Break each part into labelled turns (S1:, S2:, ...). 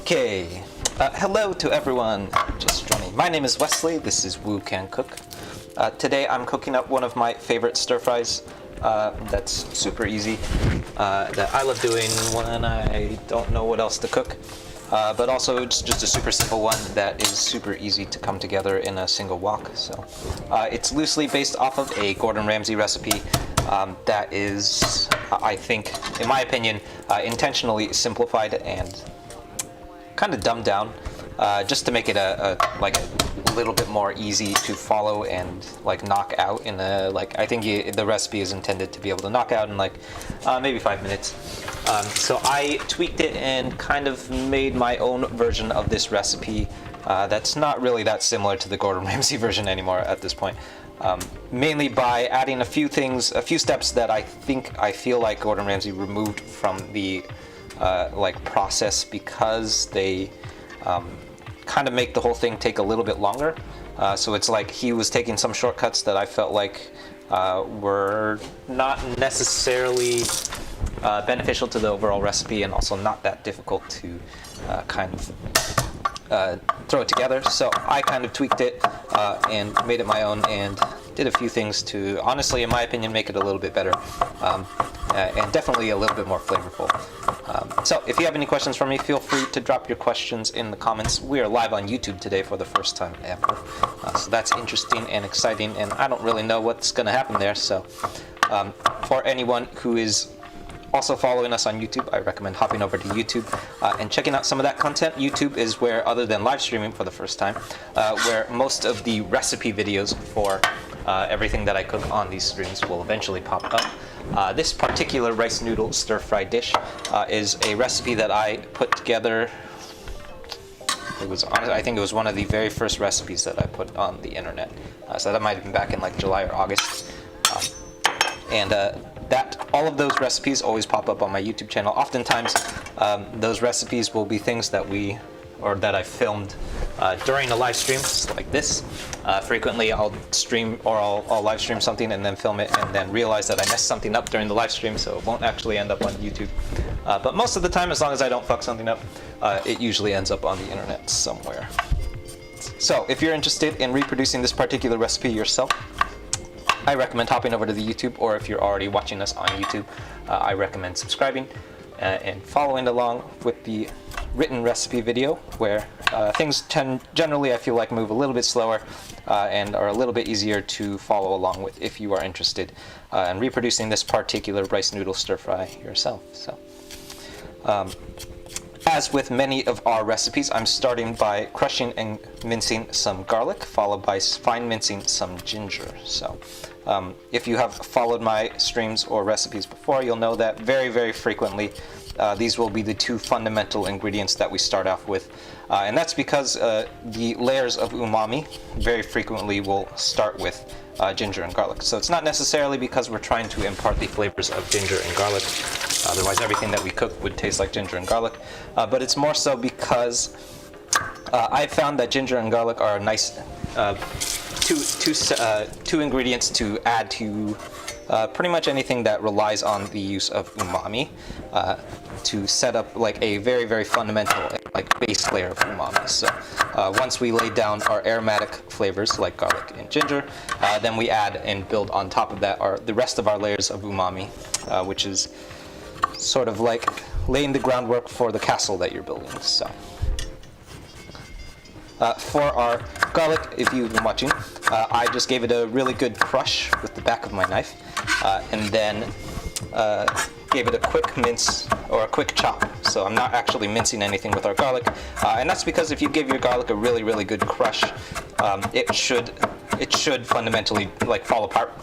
S1: Okay, hello to everyone just joining. My name is Wesley, this is Woo Can Cook. Today I'm cooking up one of my favorite stir fries that's super easy, that I love doing when I don't know what else to cook. But also it's just a super simple one that is super easy to come together in a single wok. So it's loosely based off of a Gordon Ramsay recipe that is, I think, in my opinion, intentionally simplified and kind of dumbed down, just to make it a little bit more easy to follow and like knock out in a I think the recipe is intended to be able to knock out in maybe 5 minutes. So I tweaked it and kind of made my own version of this recipe that's not really that similar to the Gordon Ramsay version anymore at this point. Mainly by adding a few steps that I feel like Gordon Ramsay removed from the process because they kind of make the whole thing take a little bit longer. So it's like he was taking some shortcuts that I felt like were not necessarily beneficial to the overall recipe and also not that difficult to kind of throw it together. So I kind of tweaked it and made it my own and did a few things to, honestly, in my opinion, make it a little bit better and definitely a little bit more flavorful. So if you have any questions for me, feel free to drop your questions in the comments. We are live on YouTube today for the first time ever. So that's interesting and exciting, and I don't really know what's going to happen there. So for anyone who is also following us on YouTube, I recommend hopping over to YouTube and checking out some of that content. YouTube is where, other than live streaming for the first time, where most of the recipe videos for everything that I cook on these streams will eventually pop up. This particular rice noodle stir fry dish is a recipe that I put together. I think it was one of the very first recipes that I put on the internet. So that might have been back in July or August. All of those recipes always pop up on my YouTube channel. Oftentimes, those recipes will be things that I filmed during a live stream, just like this. Frequently, I'll stream or I'll live stream something and then film it, and then realize that I messed something up during the live stream, so it won't actually end up on YouTube. But most of the time, as long as I don't fuck something up, it usually ends up on the internet somewhere. So, if you're interested in reproducing this particular recipe yourself, I recommend hopping over to the YouTube, or if you're already watching us on YouTube, I recommend subscribing and following along with the written recipe video, where things generally, I feel like, move a little bit slower and are a little bit easier to follow along with if you are interested in reproducing this particular rice noodle stir fry yourself. So, as with many of our recipes, I'm starting by crushing and mincing some garlic, followed by fine mincing some ginger. So if you have followed my streams or recipes before, you'll know that very, very frequently these will be the two fundamental ingredients that we start off with. And that's because the layers of umami very frequently will start with ginger and garlic. So it's not necessarily because we're trying to impart the flavors of ginger and garlic. Otherwise, everything that we cook would taste like ginger and garlic. But it's more so because I found that ginger and garlic are a nice two ingredients to add to pretty much anything that relies on the use of umami to set up a very, very fundamental base layer of umami. So once we lay down our aromatic flavors like garlic and ginger, then we add and build on top of that the rest of our layers of umami, which is sort of like laying the groundwork for the castle that you're building. So for our garlic, if you've been watching, I just gave it a really good crush with the back of my knife, and then gave it a quick mince or a quick chop. So I'm not actually mincing anything with our garlic, and that's because if you give your garlic a really, really good crush, it should fundamentally fall apart.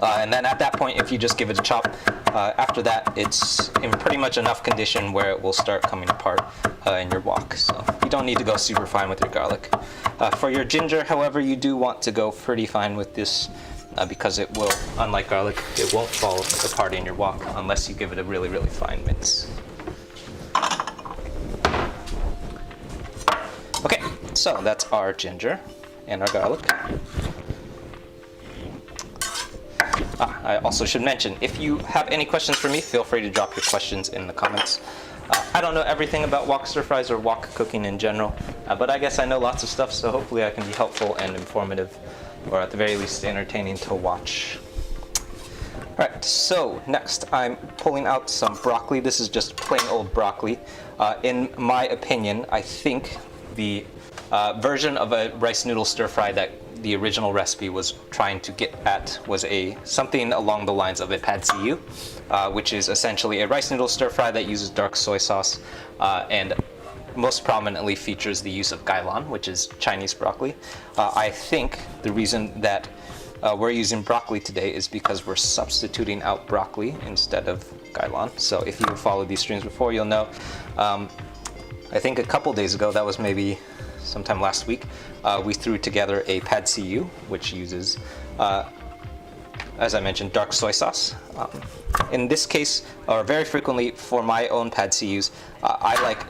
S1: And then at that point, if you just give it a chop, after that, it's in pretty much enough condition where it will start coming apart in your wok. So you don't need to go super fine with your garlic. For your ginger, however, you do want to go pretty fine with this because it will, unlike garlic, it won't fall apart in your wok unless you give it a really, really fine mince. Okay, so that's our ginger and our garlic. I also should mention, if you have any questions for me, feel free to drop your questions in the comments. I don't know everything about wok stir fries or wok cooking in general, but I guess I know lots of stuff, so hopefully I can be helpful and informative, or at the very least entertaining to watch. Alright, so next I'm pulling out some broccoli. This is just plain old broccoli. In my opinion, I think the version of a rice noodle stir fry that the original recipe was trying to get at was something along the lines of a pad see ew, which is essentially a rice noodle stir fry that uses dark soy sauce and most prominently features the use of gailan, which is Chinese broccoli. I think the reason that we're using broccoli today is because we're substituting out broccoli instead of gailan. So if you followed these streams before, you'll know. I think a couple days ago, that was maybe sometime last week, we threw together a pad see ew, which uses, as I mentioned, dark soy sauce. In this case, or very frequently for my own pad see ews, I like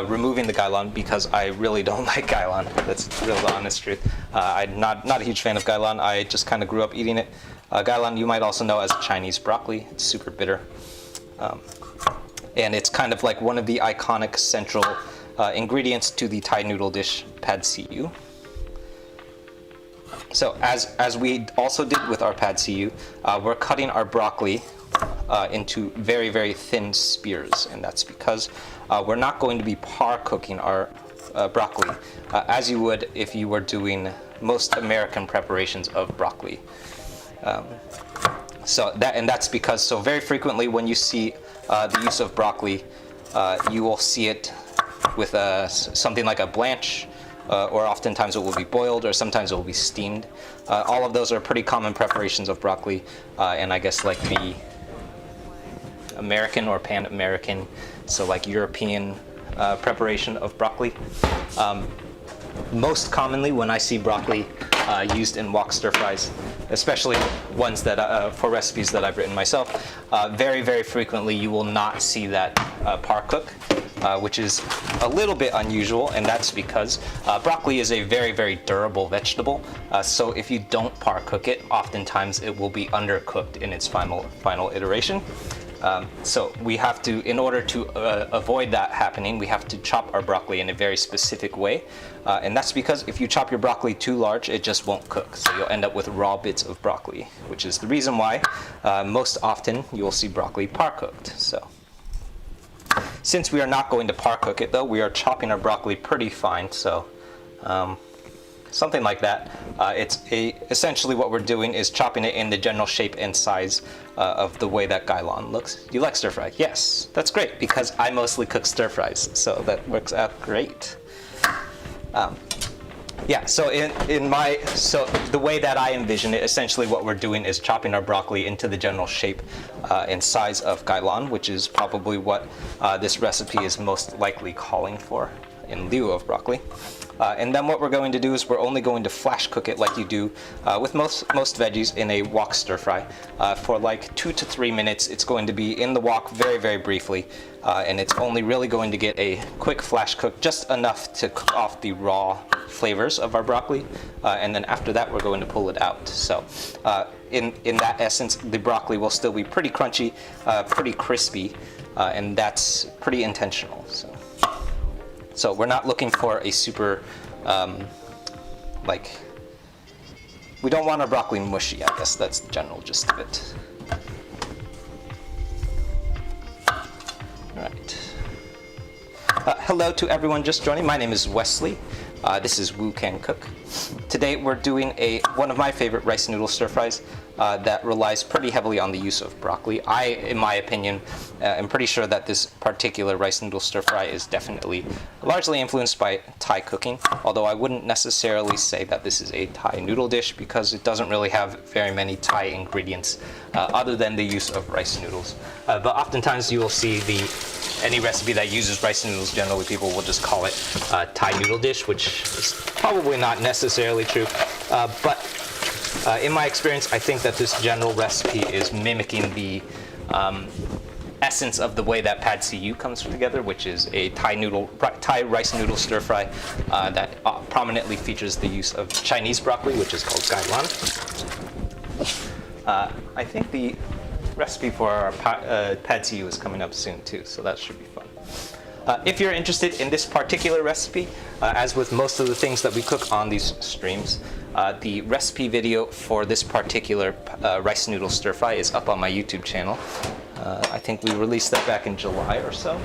S1: removing the gailan because I really don't like gailan. That's really the honest truth. I'm not a huge fan of gailan. I just kind of grew up eating it. Gailan you might also know as Chinese broccoli. It's super bitter. And it's kind of like one of the iconic central ingredients to the Thai noodle dish pad see ew. So as we also did with our pad see ew, we're cutting our broccoli into very, very thin spears, and that's because we're not going to be par cooking our broccoli as you would if you were doing most American preparations of broccoli. That's because so very frequently when you see the use of broccoli, you will see it with something like a blanch, or oftentimes it will be boiled, or sometimes it will be steamed. All of those are pretty common preparations of broccoli, and I guess like the American or Pan-American, so like European preparation of broccoli. Most commonly when I see broccoli used in wok stir fries, especially ones that for recipes that I've written myself, very, very frequently you will not see that par cook, which is a little bit unusual, and that's because broccoli is a very, very durable vegetable. So if you don't par cook it, oftentimes it will be undercooked in its final iteration. So we have to, in order to avoid that happening, we have to chop our broccoli in a very specific way. And that's because if you chop your broccoli too large, it just won't cook. So you'll end up with raw bits of broccoli, which is the reason why most often you'll see broccoli par cooked. So since we are not going to par cook it though, we are chopping our broccoli pretty fine. So something like that. Essentially what we're doing is chopping it in the general shape and size of the way that gailan looks. You like stir fry? Yes, that's great because I mostly cook stir fries, so that works out great. Yeah, so so the way that I envision it, essentially what we're doing is chopping our broccoli into the general shape and size of gailan, which is probably what this recipe is most likely calling for in lieu of broccoli. And then what we're going to do is we're only going to flash cook it like you do with most veggies in a wok stir fry. For like 2 to 3 minutes, it's going to be in the wok very, very briefly. And it's only really going to get a quick flash cook, just enough to cook off the raw flavors of our broccoli. And then after that, we're going to pull it out. So in that essence, the broccoli will still be pretty crunchy, pretty crispy, and that's pretty intentional. So we're not looking for a super, we don't want our broccoli mushy, I guess that's the general gist of it. All right. Hello to everyone just joining. My name is Wesley. This is Woo Can Cook. Today we're doing one of my favorite rice noodle stir fries that relies pretty heavily on the use of broccoli. In my opinion, am pretty sure that this particular rice noodle stir fry is definitely largely influenced by Thai cooking, although I wouldn't necessarily say that this is a Thai noodle dish because it doesn't really have very many Thai ingredients other than the use of rice noodles. But oftentimes you will see any recipe that uses rice noodles, generally people will just call it Thai noodle dish, which is probably not necessarily true. But in my experience, I think that this general recipe is mimicking the essence of the way that pad see ew comes together, which is a Thai rice noodle stir fry that prominently features the use of Chinese broccoli, which is called gailan. I think the recipe for our pad see ew is coming up soon too, so that should be fun. If you're interested in this particular recipe, as with most of the things that we cook on these streams, the recipe video for this particular rice noodle stir fry is up on my YouTube channel. I think we released that back in July or so.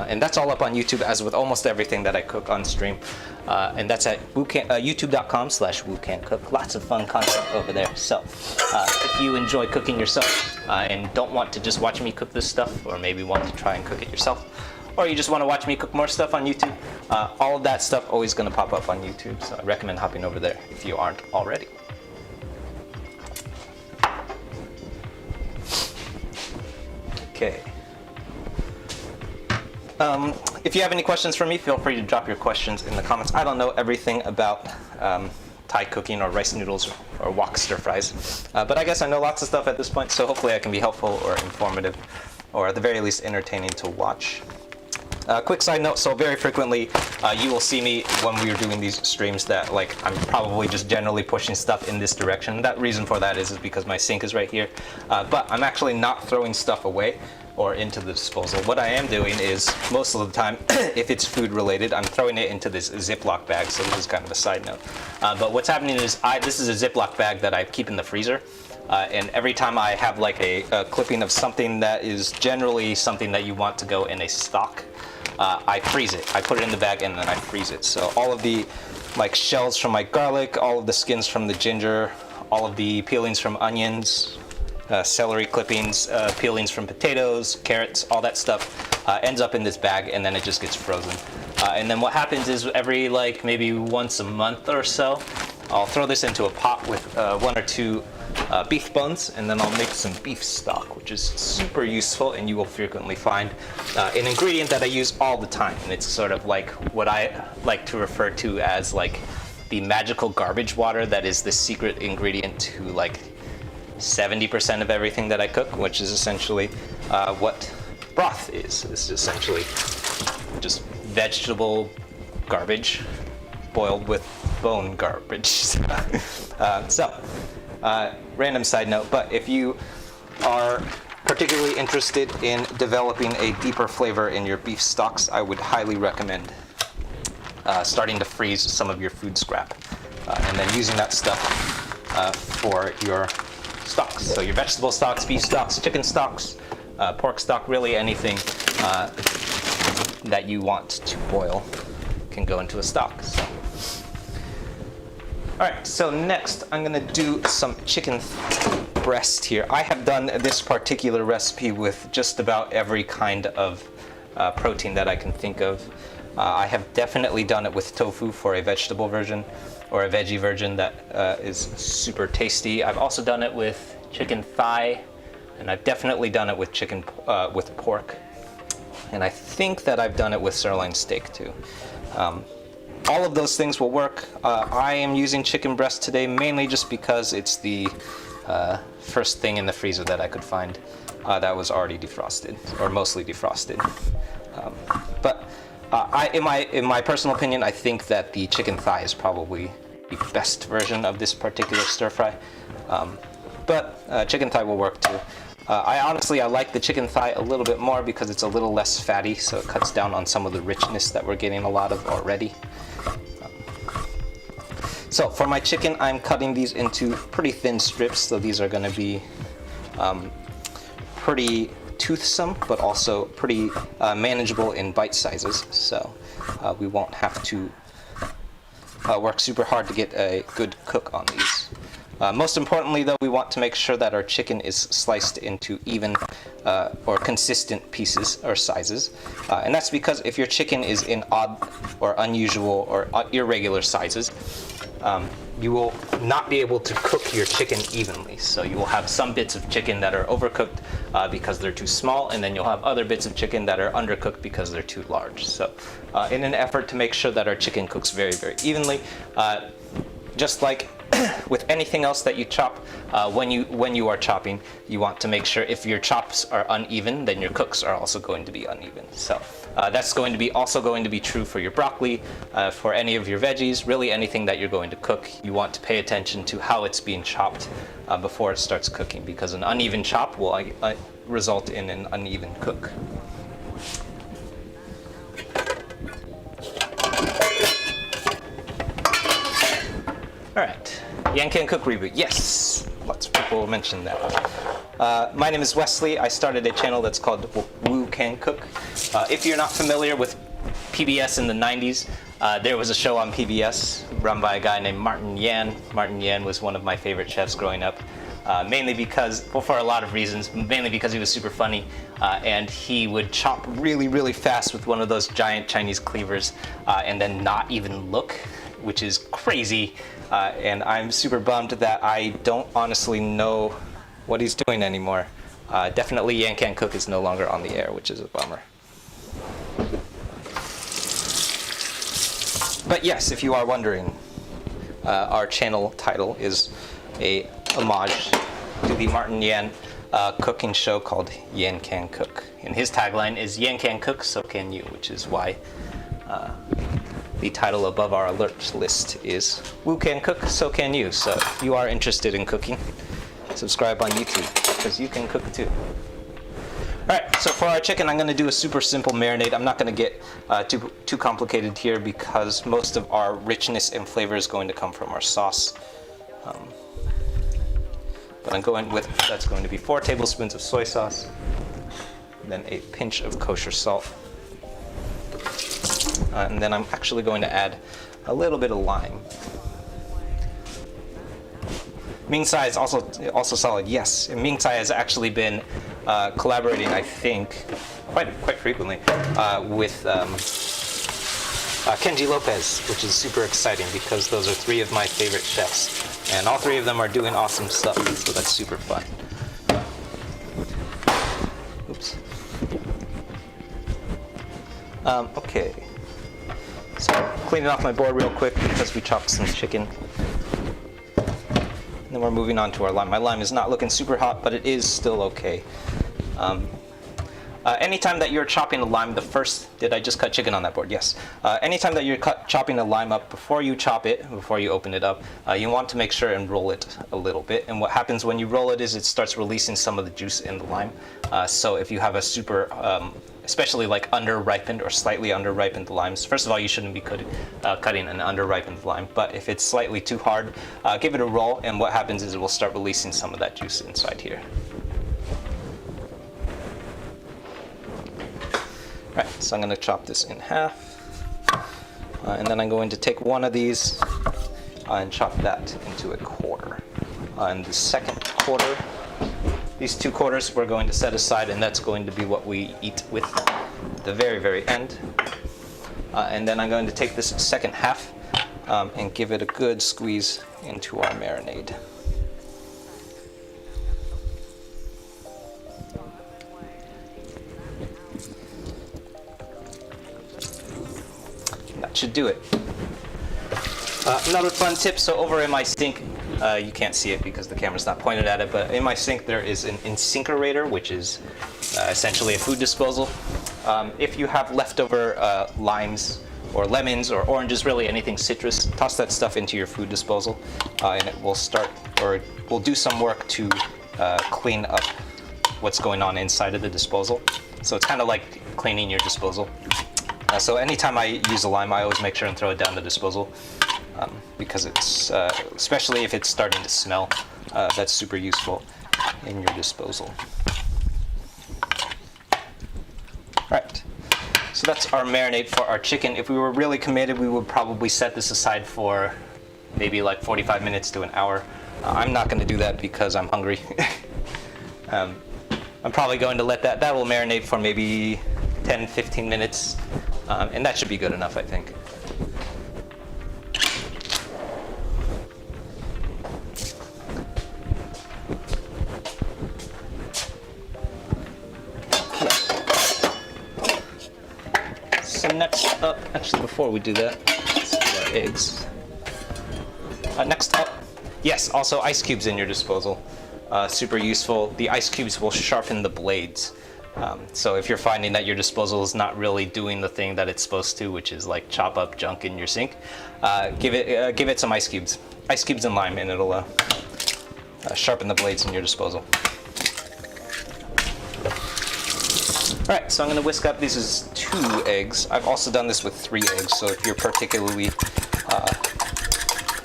S1: And that's all up on YouTube, as with almost everything that I cook on stream. And that's at youtube.com/woocancook. Lots of fun content over there. So if you enjoy cooking yourself and don't want to just watch me cook this stuff, or maybe want to try and cook it yourself, or you just want to watch me cook more stuff on YouTube, all of that stuff always going to pop up on YouTube. So I recommend hopping over there if you aren't already. Okay. If you have any questions for me, feel free to drop your questions in the comments. I don't know everything about Thai cooking or rice noodles or wok stir fries, but I guess I know lots of stuff at this point, so hopefully I can be helpful or informative, or at the very least entertaining to watch. Quick side note, so very frequently you will see me when we are doing these streams that like I'm probably just generally pushing stuff in this direction. That reason for that is because my sink is right here, but I'm actually not throwing stuff away or into the disposal. What I am doing is, most of the time, if it's food related, I'm throwing it into this Ziploc bag, so this is kind of a side note. But what's happening is, this is a Ziploc bag that I keep in the freezer, and every time I have like a clipping of something that is generally something that you want to go in a stock, I freeze it. I put it in the bag and then I freeze it. So all of the like shells from my garlic, all of the skins from the ginger, all of the peelings from onions, celery clippings, peelings from potatoes, carrots, all that stuff ends up in this bag, and then it just gets frozen. And then what happens is every like maybe once a month or so, I'll throw this into a pot with 1 or 2 beef bones, and then I'll make some beef stock, which is super useful, and you will frequently find an ingredient that I use all the time. And it's sort of like what I like to refer to as like the magical garbage water that is the secret ingredient to like 70% of everything that I cook, which is essentially what broth is. It's essentially just vegetable garbage boiled with bone garbage. Random side note, but if you are particularly interested in developing a deeper flavor in your beef stocks, I would highly recommend starting to freeze some of your food scrap and then using that stuff for your stocks. So your vegetable stocks, beef stocks, chicken stocks, pork stock, really anything that you want to boil can go into a stock. So. All right, so next I'm gonna do some chicken breast here. I have done this particular recipe with just about every kind of protein that I can think of. I have definitely done it with tofu for a vegetable version, or a veggie version that is super tasty. I've also done it with chicken thigh, and I've definitely done it with chicken with pork, and I think that I've done it with sirloin steak too. All of those things will work. I am using chicken breast today mainly just because it's the first thing in the freezer that I could find that was already defrosted, or mostly defrosted. In my personal opinion, I think that the chicken thigh is probably the best version of this particular stir fry. But chicken thigh will work too. I like the chicken thigh a little bit more because it's a little less fatty, so it cuts down on some of the richness that we're getting a lot of already. So for my chicken, I'm cutting these into pretty thin strips, so these are going to be pretty toothsome, but also pretty manageable in bite sizes, so we won't have to work super hard to get a good cook on these. Most importantly though, we want to make sure that our chicken is sliced into even or consistent pieces or sizes, and that's because if your chicken is in odd or unusual or irregular sizes, you will not be able to cook your chicken evenly. So you will have some bits of chicken that are overcooked because they're too small, and then you'll have other bits of chicken that are undercooked because they're too large. So in an effort to make sure that our chicken cooks very, very evenly, just like with anything else that you chop, when you are chopping, you want to make sure if your chops are uneven, then your cooks are also going to be uneven. So that's also going to be true for your broccoli, for any of your veggies, really anything that you're going to cook. You want to pay attention to how it's being chopped before it starts cooking, because an uneven chop will result in an uneven cook. Alright, Yan Can Cook reboot. Yes! Lots of people mentioned that. My name is Wesley. I started a channel that's called Woo Can Cook. If you're not familiar with PBS in the 90s, there was a show on PBS run by a guy named Martin Yan. Martin Yan was one of my favorite chefs growing up. Mainly because, well, for a lot of reasons, mainly because he was super funny, and he would chop really, really fast with one of those giant Chinese cleavers, and then not even look, which is crazy, and I'm super bummed that I don't honestly know what he's doing anymore. Definitely Yan Can Cook is no longer on the air, which is a bummer. But yes, if you are wondering, our channel title is a homage to the Martin Yan cooking show called Yan Can Cook. And his tagline is Yan Can Cook, so can you, which is why the title above our alert list is Woo Can Cook, so can you. So if you are interested in cooking, subscribe on YouTube, because you can cook too. Alright, so for our chicken, I'm going to do a super simple marinade. I'm not going to get too complicated here because most of our richness and flavor is going to come from our sauce. But I'm going with, that's going to be 4 tablespoons of soy sauce, then a pinch of kosher salt. And then I'm actually going to add a little bit of lime. Ming Tsai is also solid, yes. And Ming Tsai has actually been collaborating, I think, quite frequently with Kenji Lopez, which is super exciting because those are 3 of my favorite chefs. And all 3 of them are doing awesome stuff, so that's super fun. Oops. Okay. So, cleaning off my board real quick because we chopped some chicken. And then we're moving on to our lime. My lime is not looking super hot, but it is still okay. Anytime that you're chopping a lime, did I just cut chicken on that board? Yes. Anytime that you're chopping a lime up, before you chop it, before you open it up, you want to make sure and roll it a little bit. And what happens when you roll it is it starts releasing some of the juice in the lime. So if you have a super, especially like under-ripened or slightly under-ripened limes, first of all, you shouldn't be cutting an under-ripened lime. But if it's slightly too hard, give it a roll, and what happens is it will start releasing some of that juice inside here. Right, so I'm going to chop this in half, and then I'm going to take one of these and chop that into a quarter. And the second quarter, these 2 quarters we're going to set aside, and that's going to be what we eat with at the very, very end. And then I'm going to take this second half and give it a good squeeze into our marinade. That should do it. Another fun tip, so over in my sink, you can't see it because the camera's not pointed at it, but in my sink there is an incinerator, which is essentially a food disposal. If you have leftover limes or lemons or oranges, really anything citrus, toss that stuff into your food disposal, and it will start, or it will do some work to clean up what's going on inside of the disposal. So it's kind of like cleaning your disposal. So anytime I use a lime, I always make sure and throw it down the disposal because it's, especially if it's starting to smell, that's super useful in your disposal. Right, so that's our marinade for our chicken. If we were really committed, we would probably set this aside for maybe like 45 minutes to an hour. I'm not going to do that because I'm hungry. I'm probably going to let that will marinate for maybe 10-15 minutes. And that should be good enough, I think. So next up, actually before we do that, let's do our eggs. Next up, yes, also ice cubes in your disposal. Super useful. The ice cubes will sharpen the blades. So if you're finding that your disposal is not really doing the thing that it's supposed to, which is like chop up junk in your sink, give it some ice cubes and lime, and it'll sharpen the blades in your disposal. All right, so I'm going to whisk up. This is 2 eggs. I've also done this with 3 eggs. So if you're particularly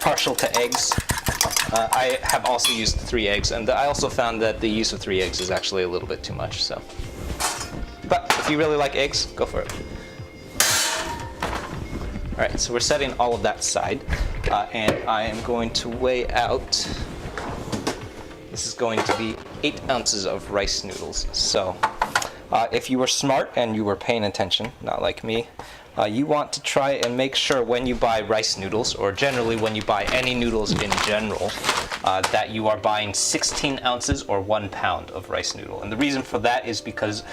S1: partial to eggs. I have also used 3 eggs, and I also found that the use of 3 eggs is actually a little bit too much. So, but if you really like eggs, go for it. All right, so we're setting all of that aside, and I am going to weigh out. This is going to be 8 ounces of rice noodles. So, if you were smart and you were paying attention, not like me, you want to try and make sure when you buy rice noodles, or generally when you buy any noodles in general, that you are buying 16 ounces or 1 pound of rice noodle. And the reason for that is because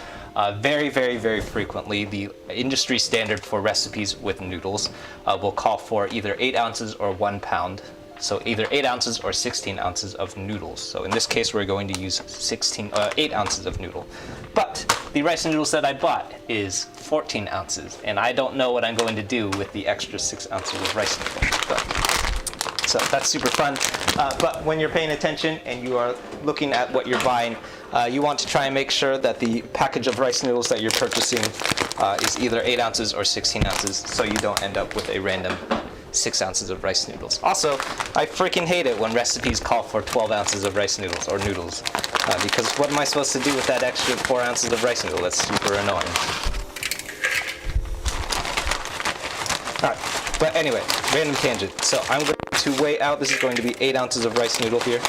S1: very, very, very frequently the industry standard for recipes with noodles will call for either 8 ounces or 1 pound. So either 8 ounces or 16 ounces of noodles. So in this case, we're going to use 8 ounces of noodle. But the rice noodles that I bought is 14 ounces, and I don't know what I'm going to do with the extra 6 ounces of rice noodles. So that's super fun. But when you're paying attention and you are looking at what you're buying, you want to try and make sure that the package of rice noodles that you're purchasing is either 8 ounces or 16 ounces, so you don't end up with a random 6 ounces of rice noodles. Also, I freaking hate it when recipes call for 12 ounces of rice noodles or noodles, because what am I supposed to do with that extra 4 ounces of rice noodle? That's super annoying. Alright, but anyway, random tangent. So I'm going to weigh out, this is going to be 8 ounces of rice noodle here.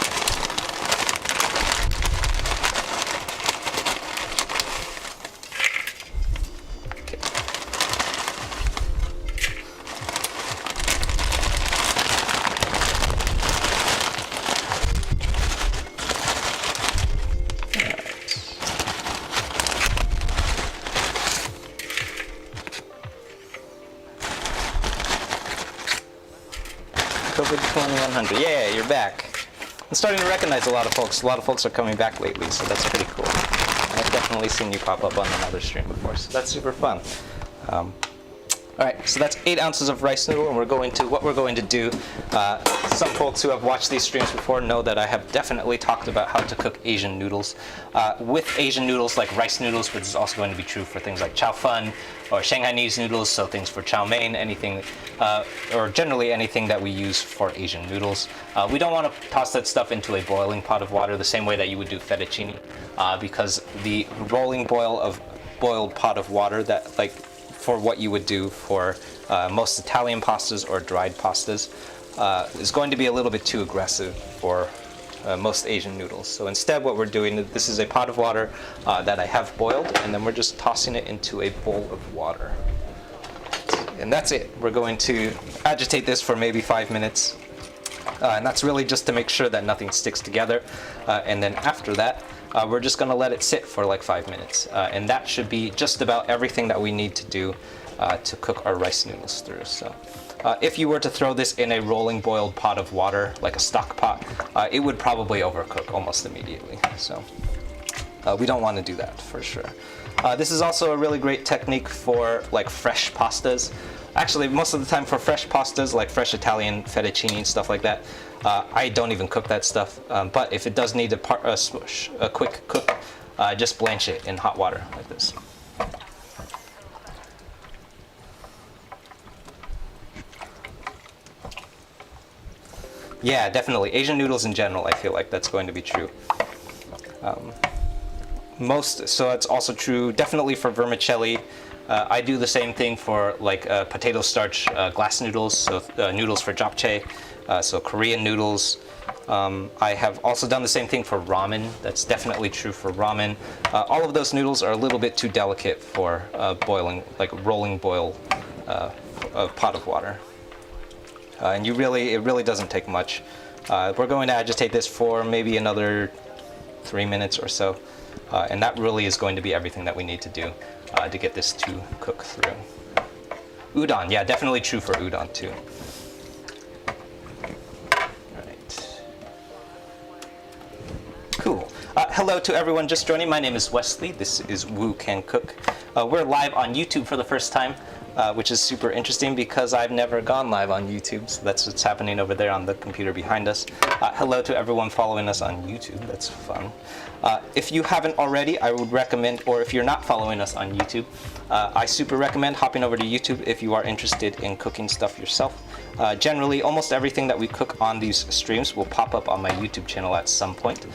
S1: COVID 2100. Yeah, you're back. I'm starting to recognize a lot of folks. A lot of folks are coming back lately, so that's pretty cool. I've definitely seen you pop up on another stream before, so that's super fun. All right, so that's 8 ounces of rice noodle, and what we're going to do, some folks who have watched these streams before know that I have definitely talked about how to cook Asian noodles. With Asian noodles like rice noodles, which is also going to be true for things like chow fun or Shanghainese noodles, so things for chow mein, anything, or generally anything that we use for Asian noodles. We don't want to toss that stuff into a boiling pot of water the same way that you would do fettuccine, because the rolling boiled pot of water that for what you would do for most Italian pastas or dried pastas is going to be a little bit too aggressive for most Asian noodles. So instead what we're doing, this is a pot of water that I have boiled, and then we're just tossing it into a bowl of water. And that's it. We're going to agitate this for maybe 5 minutes. And that's really just to make sure that nothing sticks together. And then after that, we're just going to let it sit for like 5 minutes. And that should be just about everything that we need to do to cook our rice noodles through. So if you were to throw this in a rolling boiled pot of water, like a stock pot, it would probably overcook almost immediately. So we don't want to do that for sure. This is also a really great technique for like fresh pastas. Actually, most of the time for fresh pastas, like fresh Italian fettuccine and stuff like that, I don't even cook that stuff. But if it does need a quick cook, just blanch it in hot water like this. Yeah, definitely. Asian noodles in general, I feel like that's going to be true. So it's also true definitely for vermicelli. I do the same thing for like potato starch glass noodles, so noodles for japchae, so Korean noodles. I have also done the same thing for ramen. That's definitely true for ramen. All of those noodles are a little bit too delicate for boiling, like rolling boil a pot of water. And it really doesn't take much. We're going to agitate this for maybe another 3 minutes or so. And that really is going to be everything that we need to do to get this to cook through. Udon, yeah, definitely true for udon too. Alright. Cool. Hello to everyone just joining. My name is Wesley. This is Woo Can Cook. We're live on YouTube for the first time. which is super interesting because I've never gone live on YouTube. So that's what's happening over there on the computer behind us. Hello to everyone following us on YouTube. That's fun. If you haven't already, I would recommend, or if you're not following us on YouTube, I super recommend hopping over to YouTube if you are interested in cooking stuff yourself. Generally, almost everything that we cook on these streams will pop up on my YouTube channel at some point.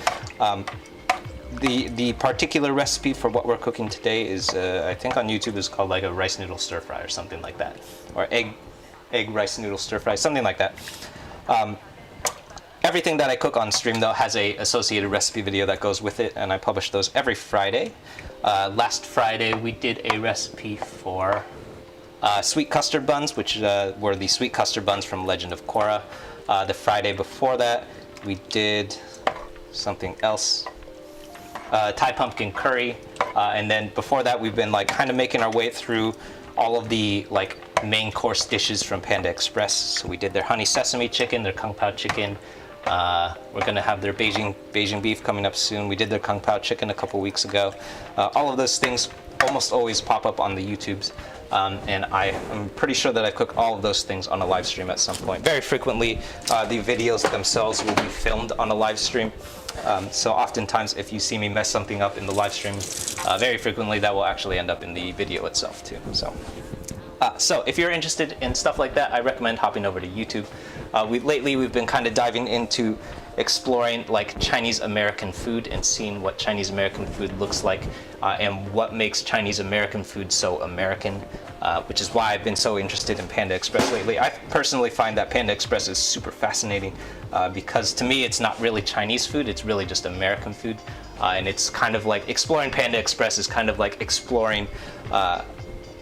S1: The particular recipe for what we're cooking today is, I think on YouTube is called like a rice noodle stir fry or something like that, or egg rice noodle stir fry, something like that. Everything that I cook on stream though has a associated recipe video that goes with it, and I publish those every Friday. Last Friday we did a recipe for sweet custard buns, which were the sweet custard buns from Legend of Korra. The Friday before that we did something else. Thai pumpkin curry, and then before that we've been like kind of making our way through all of the like main course dishes from Panda Express. So we did their honey sesame chicken, their kung pao chicken. We're gonna have their Beijing beef coming up soon. We did their kung pao chicken a couple weeks ago. All of those things almost always pop up on the YouTubes. And I'm pretty sure that I cook all of those things on a live stream at some point. Very frequently, the videos themselves will be filmed on a live stream. So oftentimes, if you see me mess something up in the live stream, very frequently that will actually end up in the video itself too. So if you're interested in stuff like that, I recommend hopping over to YouTube. Lately we've been kind of diving into exploring like Chinese American food and seeing what Chinese American food looks like, and what makes Chinese American food so American, which is why I've been so interested in Panda Express lately. I personally find that Panda Express is super fascinating because to me it's not really Chinese food, it's really just American food. And it's kind of like exploring Panda Express is kind of like exploring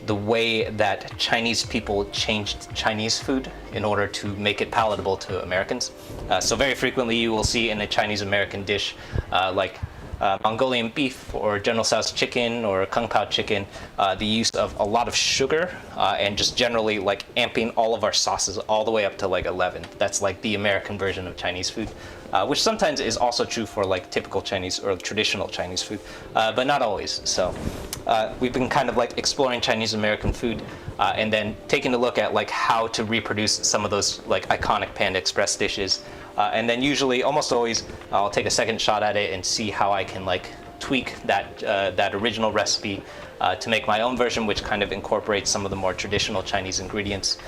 S1: the way that Chinese people changed Chinese food in order to make it palatable to Americans. So very frequently you will see in a Chinese American dish like Mongolian beef or General Tso's chicken or Kung Pao chicken, the use of a lot of sugar and just generally like amping all of our sauces all the way up to like 11. That's like the American version of Chinese food, which sometimes is also true for like typical Chinese or traditional Chinese food, but not always. So we've been kind of like exploring Chinese American food and then taking a look at like how to reproduce some of those like iconic Panda Express dishes. And then usually, almost always, I'll take a second shot at it and see how I can like tweak that original recipe to make my own version, which kind of incorporates some of the more traditional Chinese ingredients.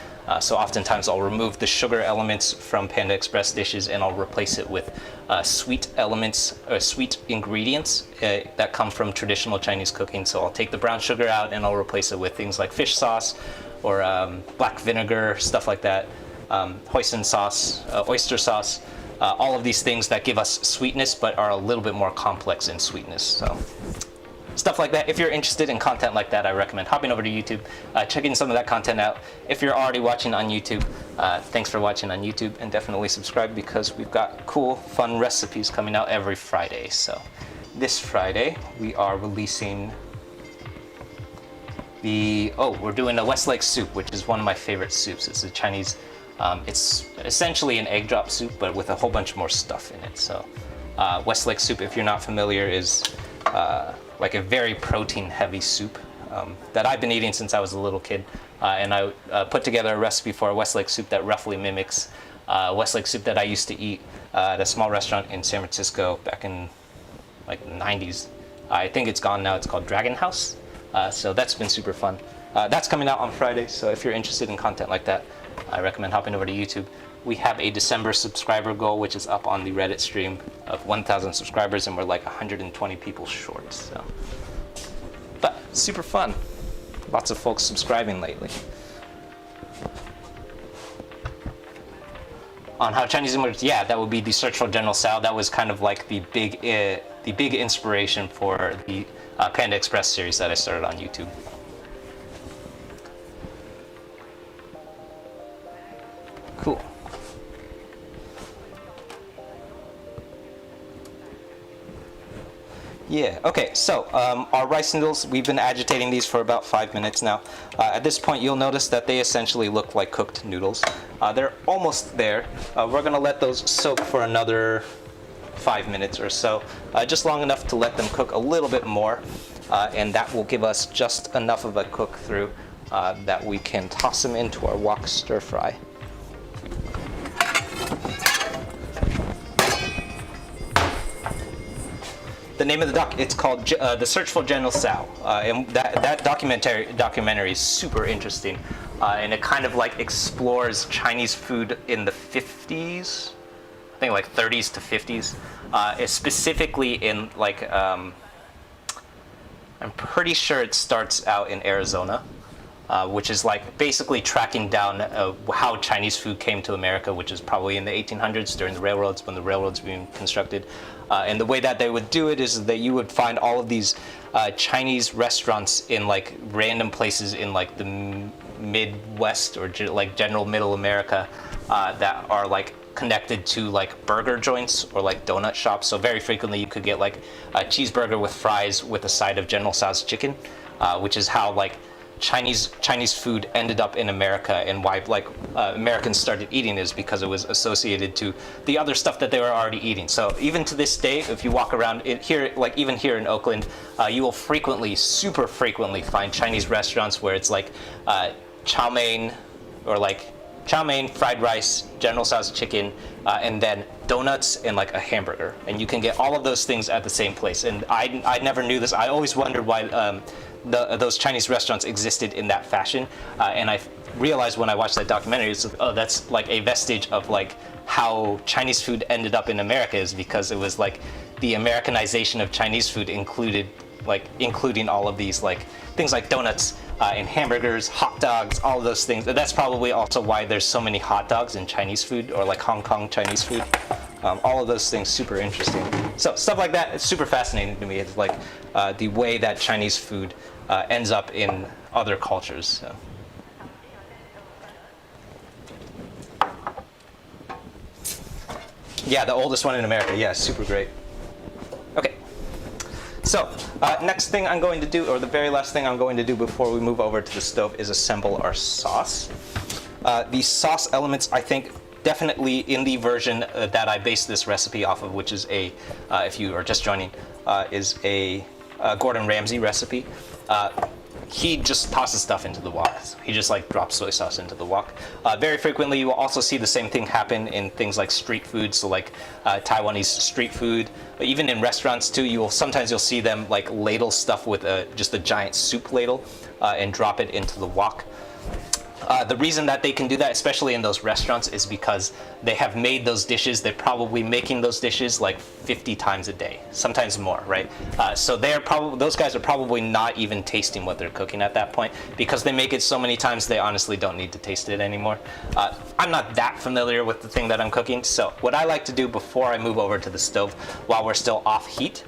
S1: So oftentimes I'll remove the sugar elements from Panda Express dishes and I'll replace it with sweet elements or sweet ingredients that come from traditional Chinese cooking. So I'll take the brown sugar out and I'll replace it with things like fish sauce or black vinegar, stuff like that. Hoisin sauce, oyster sauce, all of these things that give us sweetness but are a little bit more complex in sweetness. So stuff like that. If you're interested in content like that, I recommend hopping over to YouTube, checking some of that content out. If you're already watching on YouTube, thanks for watching on YouTube, and definitely subscribe because we've got cool, fun recipes coming out every Friday. So this Friday we are releasing we're doing a Westlake soup, which is one of my favorite soups. It's a Chinese, it's essentially an egg drop soup, but with a whole bunch more stuff in it. So Westlake soup, if you're not familiar, is like a very protein-heavy soup that I've been eating since I was a little kid. And I put together a recipe for a Westlake soup that roughly mimics Westlake soup that I used to eat at a small restaurant in San Francisco back in like the 90s. I think it's gone now. It's called Dragon House. So that's been super fun. That's coming out on Friday, so if you're interested in content like that, I recommend hopping over to YouTube. We have a December subscriber goal, which is up on the Reddit stream of 1,000 subscribers, and we're like 120 people short. So, but super fun. Lots of folks subscribing lately. On how Chinese works, yeah, that would be the search for General Tso. That was kind of like the big inspiration for the Panda Express series that I started on YouTube. Cool. Yeah, okay, so our rice noodles, we've been agitating these for about 5 minutes now. At this point, you'll notice that they essentially look like cooked noodles. They're almost there. We're gonna let those soak for another 5 minutes or so, just long enough to let them cook a little bit more, and that will give us just enough of a cook through that we can toss them into our wok stir fry. The name of the doc, it's called The Search for General Tso. And that documentary is super interesting. And it kind of like explores Chinese food in the 50s, I think like 30s to 50s. Specifically in like, I'm pretty sure it starts out in Arizona. Which is like basically tracking down how Chinese food came to America, which is probably in the 1800s during the railroads, when the railroads were being constructed. And the way that they would do it is that you would find all of these Chinese restaurants in like random places in like the Midwest or like general middle America that are like connected to like burger joints or like donut shops. So very frequently you could get like a cheeseburger with fries with a side of General Tso's chicken, which is how like Chinese food ended up in America, and why like Americans started eating is because it was associated to the other stuff that they were already eating. So even to this day, if you walk around here, like even here in Oakland, you will super frequently find Chinese restaurants where it's like chow mein, or like chow mein, fried rice, General Tso's chicken, and then donuts and like a hamburger. And you can get all of those things at the same place. And I never knew this. I always wondered why those Chinese restaurants existed in that fashion, and I realized when I watched that documentary, it's like, oh, that's like a vestige of like how Chinese food ended up in America, is because it was like the Americanization of Chinese food including all of these like things like donuts and hamburgers, hot dogs, all of those things. That's probably also why there's so many hot dogs in Chinese food, or like Hong Kong Chinese food. All of those things super interesting. So stuff like that is super fascinating to me. It's like the way that Chinese food ends up in other cultures. So. Yeah, the oldest one in America. Yeah, super great. Okay. So next thing I'm going to do, or the very last thing I'm going to do before we move over to the stove, is assemble our sauce. The sauce elements, I think, definitely in the version that I based this recipe off of, which is if you are just joining, is a Gordon Ramsay recipe. He just tosses stuff into the wok. He just like drops soy sauce into the wok. Very frequently, you will also see the same thing happen in things like street food. So like Taiwanese street food, even in restaurants too. Sometimes you'll see them like ladle stuff with just a giant soup ladle and drop it into the wok. The reason that they can do that, especially in those restaurants, is because they have made those dishes. They're probably making those dishes like 50 times a day, sometimes more, right? So those guys are probably not even tasting what they're cooking at that point, because they make it so many times they honestly don't need to taste it anymore. I'm not that familiar with the thing that I'm cooking, so what I like to do before I move over to the stove while we're still off heat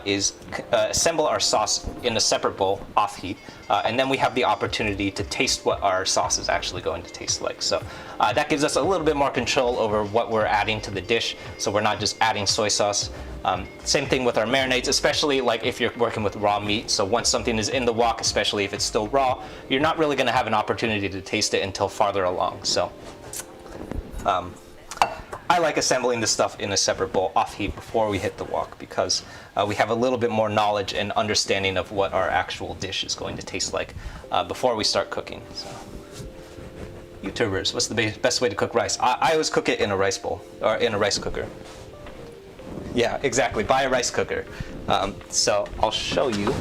S1: is assemble our sauce in a separate bowl off heat, and then we have the opportunity to taste what our sauce is actually going to taste like. So that gives us a little bit more control over what we're adding to the dish, so we're not just adding soy sauce. Same thing with our marinades, especially like if you're working with raw meat. So once something is in the wok, especially if it's still raw, you're not really going to have an opportunity to taste it until farther along. So I like assembling this stuff in a separate bowl off heat before we hit the wok, because we have a little bit more knowledge and understanding of what our actual dish is going to taste like before we start cooking. So, YouTubers, what's the best way to cook rice? I always cook it in a rice bowl, or in a rice cooker. Yeah, exactly, buy a rice cooker. So I'll show you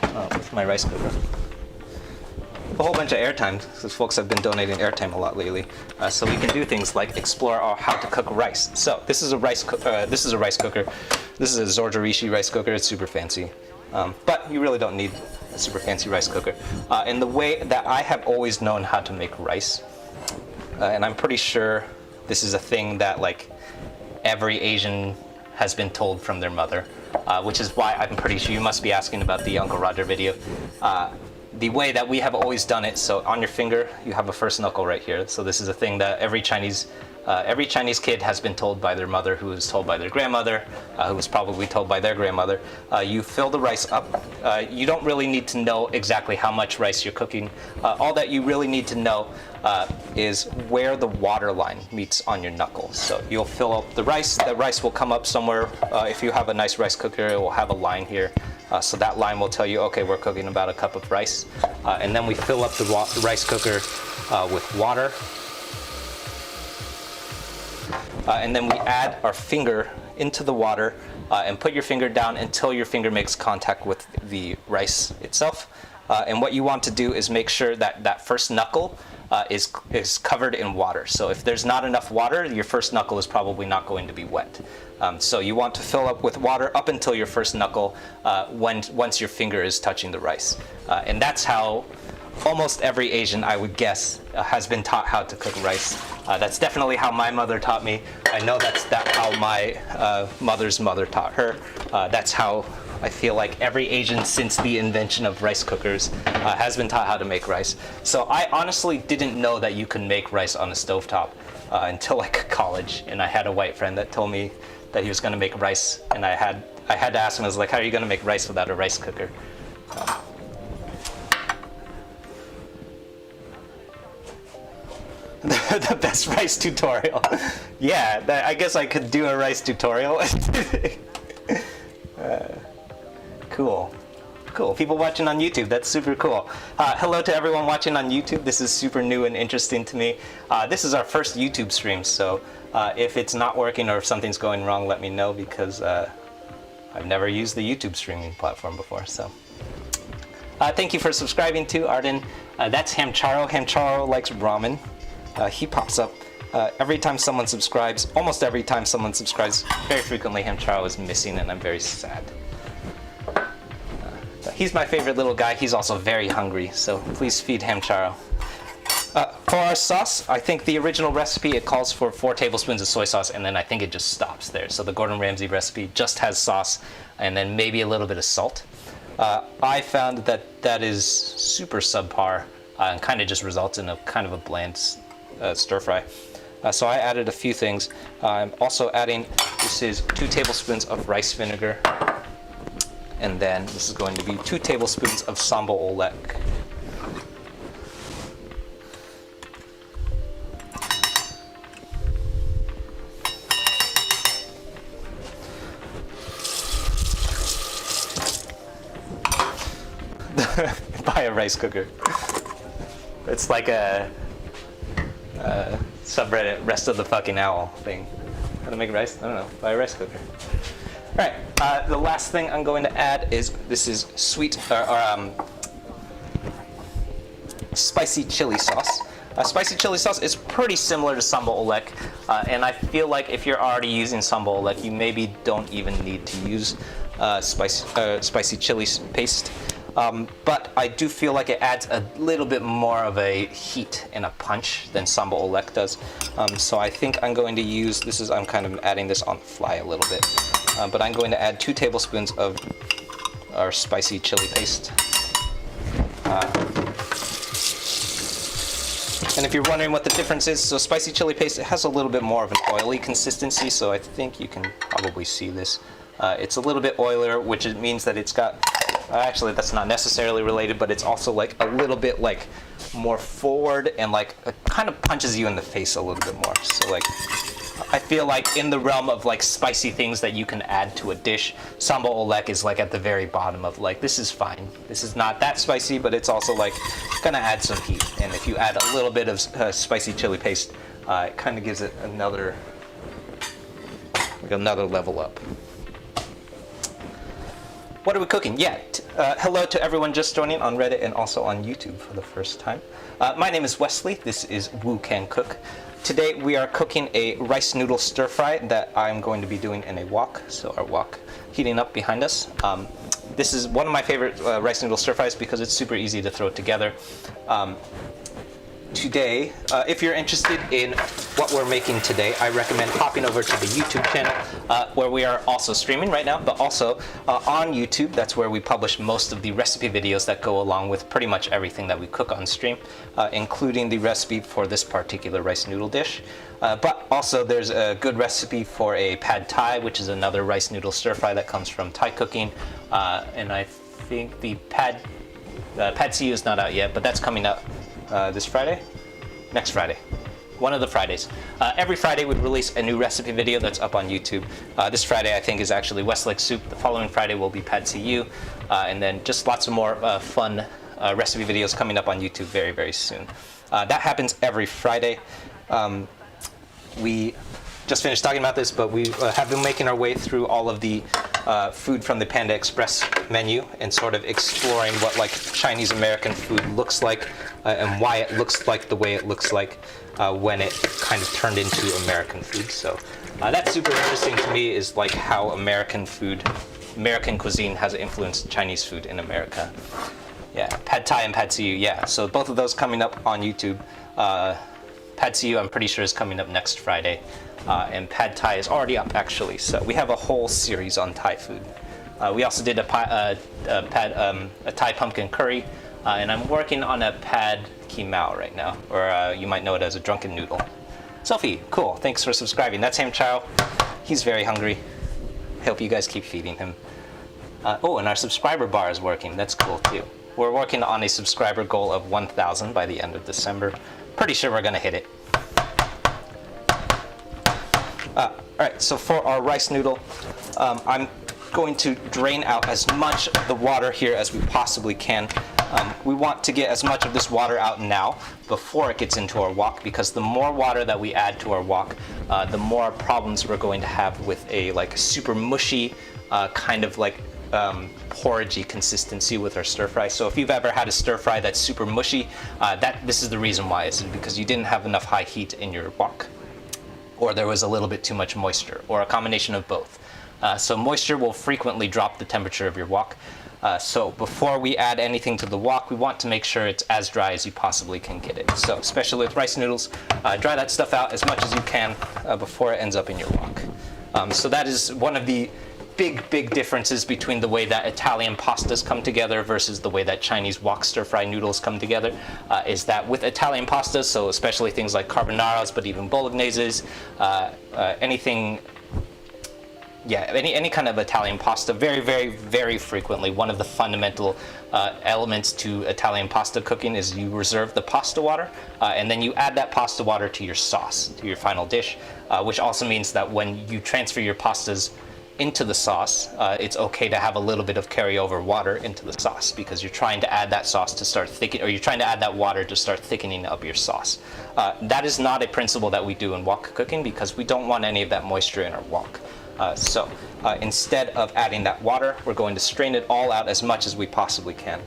S1: with my rice cooker. A whole bunch of airtime, because folks have been donating airtime a lot lately, so we can do things like explore how to cook rice. So this is a rice cooker. This is a Zorjirishi rice cooker. It's super fancy, but you really don't need a super fancy rice cooker. And the way that I have always known how to make rice, and I'm pretty sure this is a thing that like every Asian has been told from their mother, which is why I'm pretty sure you must be asking about the Uncle Roger video. The way that we have always done it, so on your finger, you have a first knuckle right here. So this is a thing that every Chinese Every Chinese kid has been told by their mother, who was told by their grandmother, who was probably told by their grandmother. You fill the rice up. You don't really need to know exactly how much rice you're cooking. All that you really need to know is where the water line meets on your knuckle. So you'll fill up the rice. The rice will come up somewhere. If you have a nice rice cooker, it will have a line here. So that line will tell you, okay, we're cooking about a cup of rice. And then we fill up the rice cooker with water. And then we add our finger into the water and put your finger down until your finger makes contact with the rice itself. And what you want to do is make sure that that first knuckle is covered in water. So if there's not enough water, your first knuckle is probably not going to be wet. So you want to fill up with water up until your first knuckle once your finger is touching the rice. And that's how almost every Asian, I would guess, has been taught how to cook rice. That's definitely how my mother taught me. I know that's how my mother's mother taught her. That's how I feel like every Asian since the invention of rice cookers has been taught how to make rice. So I honestly didn't know that you could make rice on a stovetop until like college. And I had a white friend that told me that he was going to make rice. And I had to ask him, I was like, how are you going to make rice without a rice cooker? The best rice tutorial. Yeah, I guess I could do a rice tutorial. Cool. Cool. People watching on YouTube, that's super cool. Hello to everyone watching on YouTube. This is super new and interesting to me. This is our first YouTube stream, so if it's not working or if something's going wrong, let me know, because I've never used the YouTube streaming platform before. So thank you for subscribing to Arden. That's Hamcharo. Hamcharo likes ramen. He pops up every time someone subscribes. Almost every time someone subscribes, very frequently Hamcharo is missing, and I'm very sad. He's my favorite little guy. He's also very hungry, so please feed Hamcharo. For our sauce, I think the original recipe, it calls for 4 tablespoons of soy sauce, and then I think it just stops there. So the Gordon Ramsay recipe just has sauce and then maybe a little bit of salt. I found that that is super subpar and kind of just results in a kind of a bland stir fry. So I added a few things. I'm also adding, this is 2 tablespoons of rice vinegar. And then this is going to be 2 tablespoons of sambal olek. Buy a rice cooker. It's like a subreddit rest of the fucking owl thing. How to make rice? I don't know. Buy a rice cooker. All right. The last thing I'm going to add is sweet spicy chili sauce. Spicy chili sauce is pretty similar to sambal olek, and I feel like if you're already using sambal olek, you maybe don't even need to use spicy chili paste. But I do feel like it adds a little bit more of a heat and a punch than sambal olek does. So I think I'm going to use, I'm kind of adding this on the fly a little bit, but I'm going to add 2 tablespoons of our spicy chili paste. And if you're wondering what the difference is, so spicy chili paste, it has a little bit more of an oily consistency, so I think you can probably see this. It's a little bit oilier, which means that it's got, actually that's not necessarily related, but it's also like a little bit like more forward and like it kind of punches you in the face a little bit more. So like I feel like in the realm of like spicy things that you can add to a dish, sambal olek is like at the very bottom of like, this is fine. This is not that spicy, but it's also like gonna add some heat. And if you add a little bit of spicy chili paste, it kind of gives it another level up. What are we cooking? Yeah, hello to everyone just joining on Reddit and also on YouTube for the first time. My name is Wesley. This is Woo Can Cook. Today we are cooking a rice noodle stir fry that I'm going to be doing in a wok. So our wok heating up behind us. This is one of my favorite rice noodle stir fries because it's super easy to throw together. today, if you're interested in what we're making today, I recommend hopping over to the YouTube channel where we are also streaming right now, but also on YouTube. That's where we publish most of the recipe videos that go along with pretty much everything that we cook on stream, including the recipe for this particular rice noodle dish. But also there's a good recipe for a pad thai, which is another rice noodle stir fry that comes from Thai cooking. And I think the pad see ew is not out yet, but that's coming up this Friday? Next Friday. One of the Fridays. Every Friday we release a new recipe video that's up on YouTube. This Friday I think is actually Westlake soup. The following Friday will be pad see ew. And then just lots of more fun recipe videos coming up on YouTube very, very soon. That happens every Friday. We just finished talking about this, but we have been making our way through all of the food from the Panda Express menu and sort of exploring what like Chinese American food looks like and why it looks like the way it looks like when it kind of turned into American food. So that's super interesting to me, is like how American cuisine has influenced Chinese food in America. Yeah, pad thai and pad see ew. Yeah, so both of those coming up on YouTube. Pad see ew I'm pretty sure is coming up next Friday. And pad thai is already up actually, so we have a whole series on Thai food. We also did a Thai pumpkin curry, and I'm working on a pad ki mao right now, or you might know it as a drunken noodle. Sophie, cool, thanks for subscribing. That's Ham Chow. He's very hungry. Hope you guys keep feeding him. Oh, and our subscriber bar is working. That's cool too. We're working on a subscriber goal of 1,000 by the end of December. Pretty sure we're gonna hit it. Alright, so for our rice noodle, I'm going to drain out as much of the water here as we possibly can. We want to get as much of this water out now before it gets into our wok, because the more water that we add to our wok, the more problems we're going to have with a like super mushy kind of like porridgey consistency with our stir fry. So if you've ever had a stir fry that's super mushy, this is the reason why. It's because you didn't have enough high heat in your wok, or there was a little bit too much moisture, or a combination of both. So moisture will frequently drop the temperature of your wok. So before we add anything to the wok, we want to make sure it's as dry as you possibly can get it. So especially with rice noodles, dry that stuff out as much as you can before it ends up in your wok. So that is one of the big differences between the way that Italian pastas come together versus the way that Chinese wok stir-fry noodles come together, is that with Italian pastas, so especially things like carbonaras, but even bologneses, anything, yeah, any kind of Italian pasta, very frequently, one of the fundamental elements to Italian pasta cooking is you reserve the pasta water, and then you add that pasta water to your sauce, to your final dish, which also means that when you transfer your pastas into the sauce, it's okay to have a little bit of carryover water into the sauce, because you're trying to add that sauce to start thickening, or you're trying to add that water to start thickening up your sauce. That is not a principle that we do in wok cooking, because we don't want any of that moisture in our wok. So instead of adding that water, we're going to strain it all out as much as we possibly can.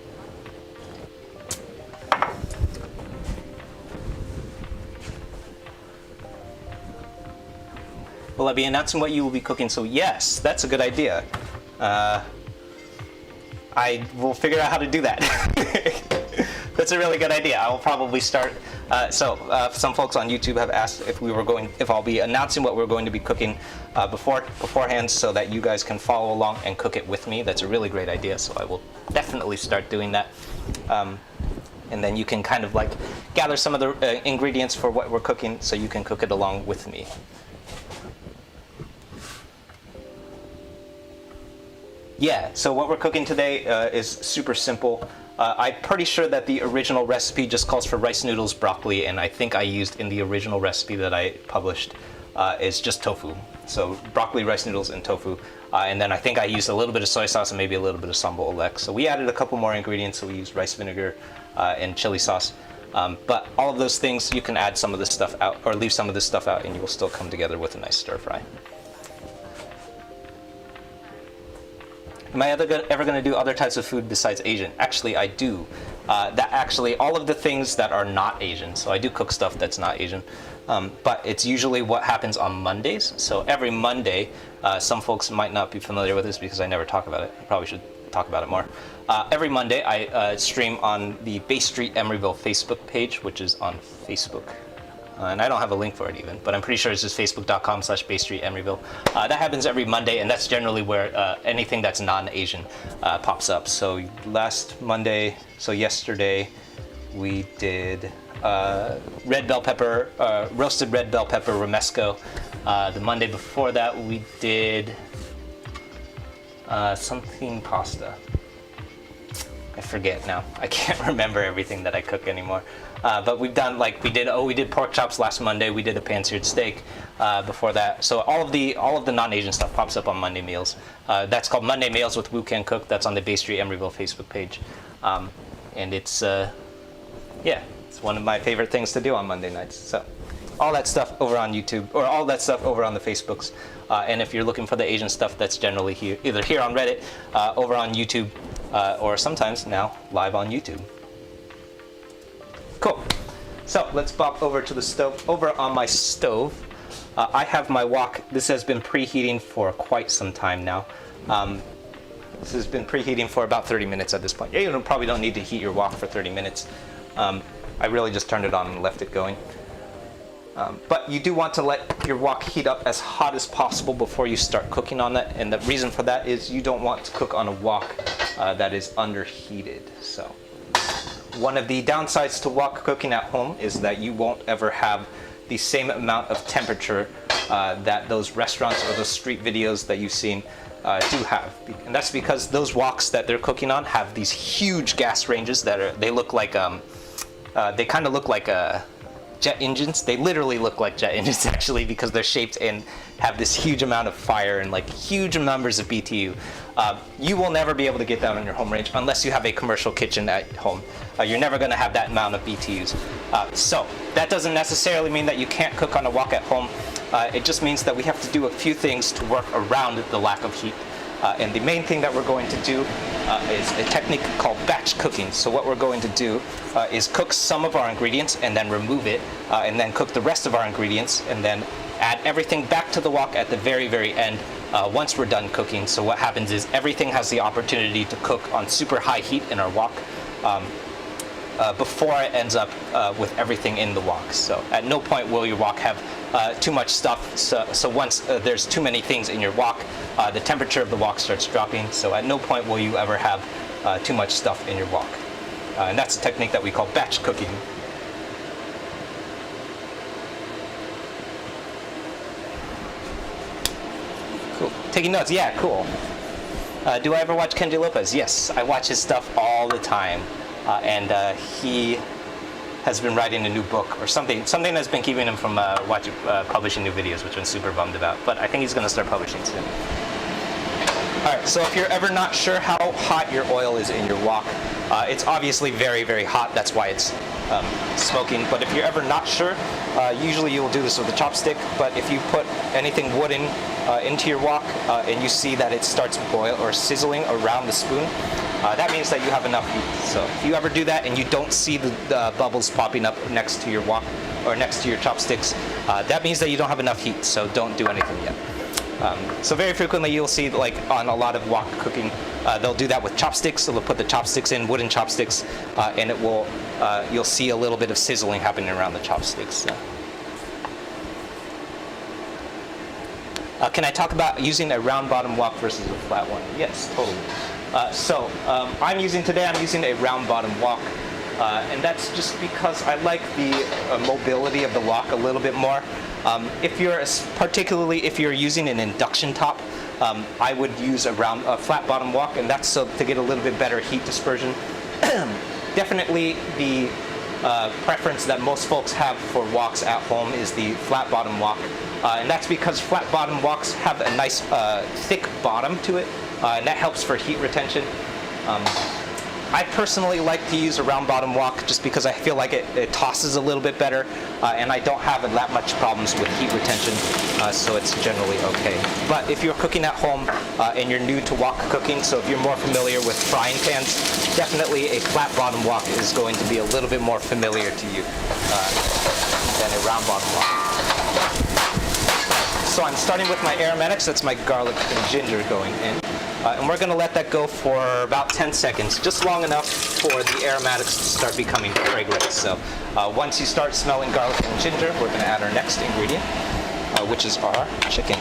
S1: Will I be announcing what you will be cooking? So yes, that's a good idea. I will figure out how to do that. That's a really good idea. I will probably start. Some folks on YouTube have asked if I'll be announcing what we're going to be cooking beforehand, so that you guys can follow along and cook it with me. That's a really great idea. So I will definitely start doing that. And then you can kind of like gather some of the ingredients for what we're cooking, so you can cook it along with me. Yeah, so what we're cooking today is super simple. I'm pretty sure that the original recipe just calls for rice noodles, broccoli, and I think I used in the original recipe that I published is just tofu. So broccoli, rice noodles, and tofu. And then I think I used a little bit of soy sauce and maybe a little bit of sambal oelek. So we added a couple more ingredients, so we used rice vinegar and chili sauce. But all of those things, you can add some of this stuff out, or leave some of this stuff out, and you will still come together with a nice stir fry. Am I ever going to do other types of food besides Asian? Actually, I do. All of the things that are not Asian. So I do cook stuff that's not Asian. But it's usually what happens on Mondays. So every Monday, some folks might not be familiar with this because I never talk about it. I probably should talk about it more. Every Monday, I stream on the Bay Street Emeryville Facebook page, which is on Facebook. And I don't have a link for it even, but I'm pretty sure it's just facebook.com/Bay Street Emeryville. That happens every Monday, and that's generally where anything that's non-Asian pops up. So last Monday, so yesterday, we did red bell pepper, roasted red bell pepper romesco. The Monday before that, we did something pasta. I forget now. I can't remember everything that I cook anymore. But we've done we did pork chops last Monday. We did a pan-seared steak before that. So all of the non-Asian stuff pops up on Monday meals. That's called Monday Meals with Wu Can Cook. That's on the Bay Street Emeryville Facebook page, and it's it's one of my favorite things to do on Monday nights. So all that stuff over on YouTube, or all that stuff over on the Facebooks. And if you're looking for the Asian stuff, that's generally either here on Reddit, over on YouTube, or sometimes now live on YouTube. Cool. So let's pop over to the stove. Over on my stove, I have my wok. This has been preheating for quite some time now. This has been preheating for about 30 minutes at this point. You probably don't need to heat your wok for 30 minutes. I really just turned it on and left it going. But you do want to let your wok heat up as hot as possible before you start cooking on it. And the reason for that is you don't want to cook on a wok that is underheated. So one of the downsides to wok cooking at home is that you won't ever have the same amount of temperature that those restaurants or those street videos that you've seen do have. And that's because those woks that they're cooking on have these huge gas ranges that they look like, they kind of look like jet engines. They literally look like jet engines actually, because they're shaped and have this huge amount of fire and huge numbers of BTU. You will never be able to get that on your home range unless you have a commercial kitchen at home. You're never going to have that amount of BTUs. So that doesn't necessarily mean that you can't cook on a wok at home. It just means that we have to do a few things to work around the lack of heat. And the main thing that we're going to do is a technique called batch cooking. So what we're going to do is cook some of our ingredients and then remove it, and then cook the rest of our ingredients, and then add everything back to the wok at the very, very end once we're done cooking. So what happens is everything has the opportunity to cook on super high heat in our wok before it ends up with everything in the wok. So at no point will your wok have too much stuff. So once there's too many things in your wok, the temperature of the wok starts dropping. So at no point will you ever have too much stuff in your wok. And that's a technique that we call batch cooking. Cool. Taking notes? Yeah, cool. Do I ever watch Kenji Lopez? Yes, I watch his stuff all the time. And he has been writing a new book or something that's been keeping him from publishing new videos, which I'm super bummed about. But I think he's going to start publishing soon. All right, so if you're ever not sure how hot your oil is in your wok, it's obviously very, very hot. That's why it's smoking. But if you're ever not sure, usually you'll do this with a chopstick. But if you put anything wooden into your wok and you see that it starts boil or sizzling around the spoon, that means that you have enough heat. So if you ever do that and you don't see the bubbles popping up next to your wok or next to your chopsticks, that means that you don't have enough heat. So don't do anything yet. So very frequently you'll see, on a lot of wok cooking, they'll do that with chopsticks. So they'll put the chopsticks in, wooden chopsticks, and it will you'll see a little bit of sizzling happening around the chopsticks. So. Can I talk about using a round bottom wok versus a flat one? Yes, totally. I'm using a round bottom wok, and that's just because I like the mobility of the wok a little bit more. Particularly if you're using an induction top, I would use a flat bottom wok, and that's so to get a little bit better heat dispersion. Definitely the preference that most folks have for woks at home is the flat bottom wok, and that's because flat bottom woks have a nice thick bottom to it, and that helps for heat retention. I personally like to use a round bottom wok just because I feel like it tosses a little bit better, and I don't have that much problems with heat retention, so it's generally okay. But if you're cooking at home and you're new to wok cooking, so if you're more familiar with frying pans, definitely a flat bottom wok is going to be a little bit more familiar to you than a round bottom wok. So I'm starting with my aromatics. That's my garlic and ginger going in. And we're going to let that go for about 10 seconds, just long enough for the aromatics to start becoming fragrant. So once you start smelling garlic and ginger, we're going to add our next ingredient, which is our chicken.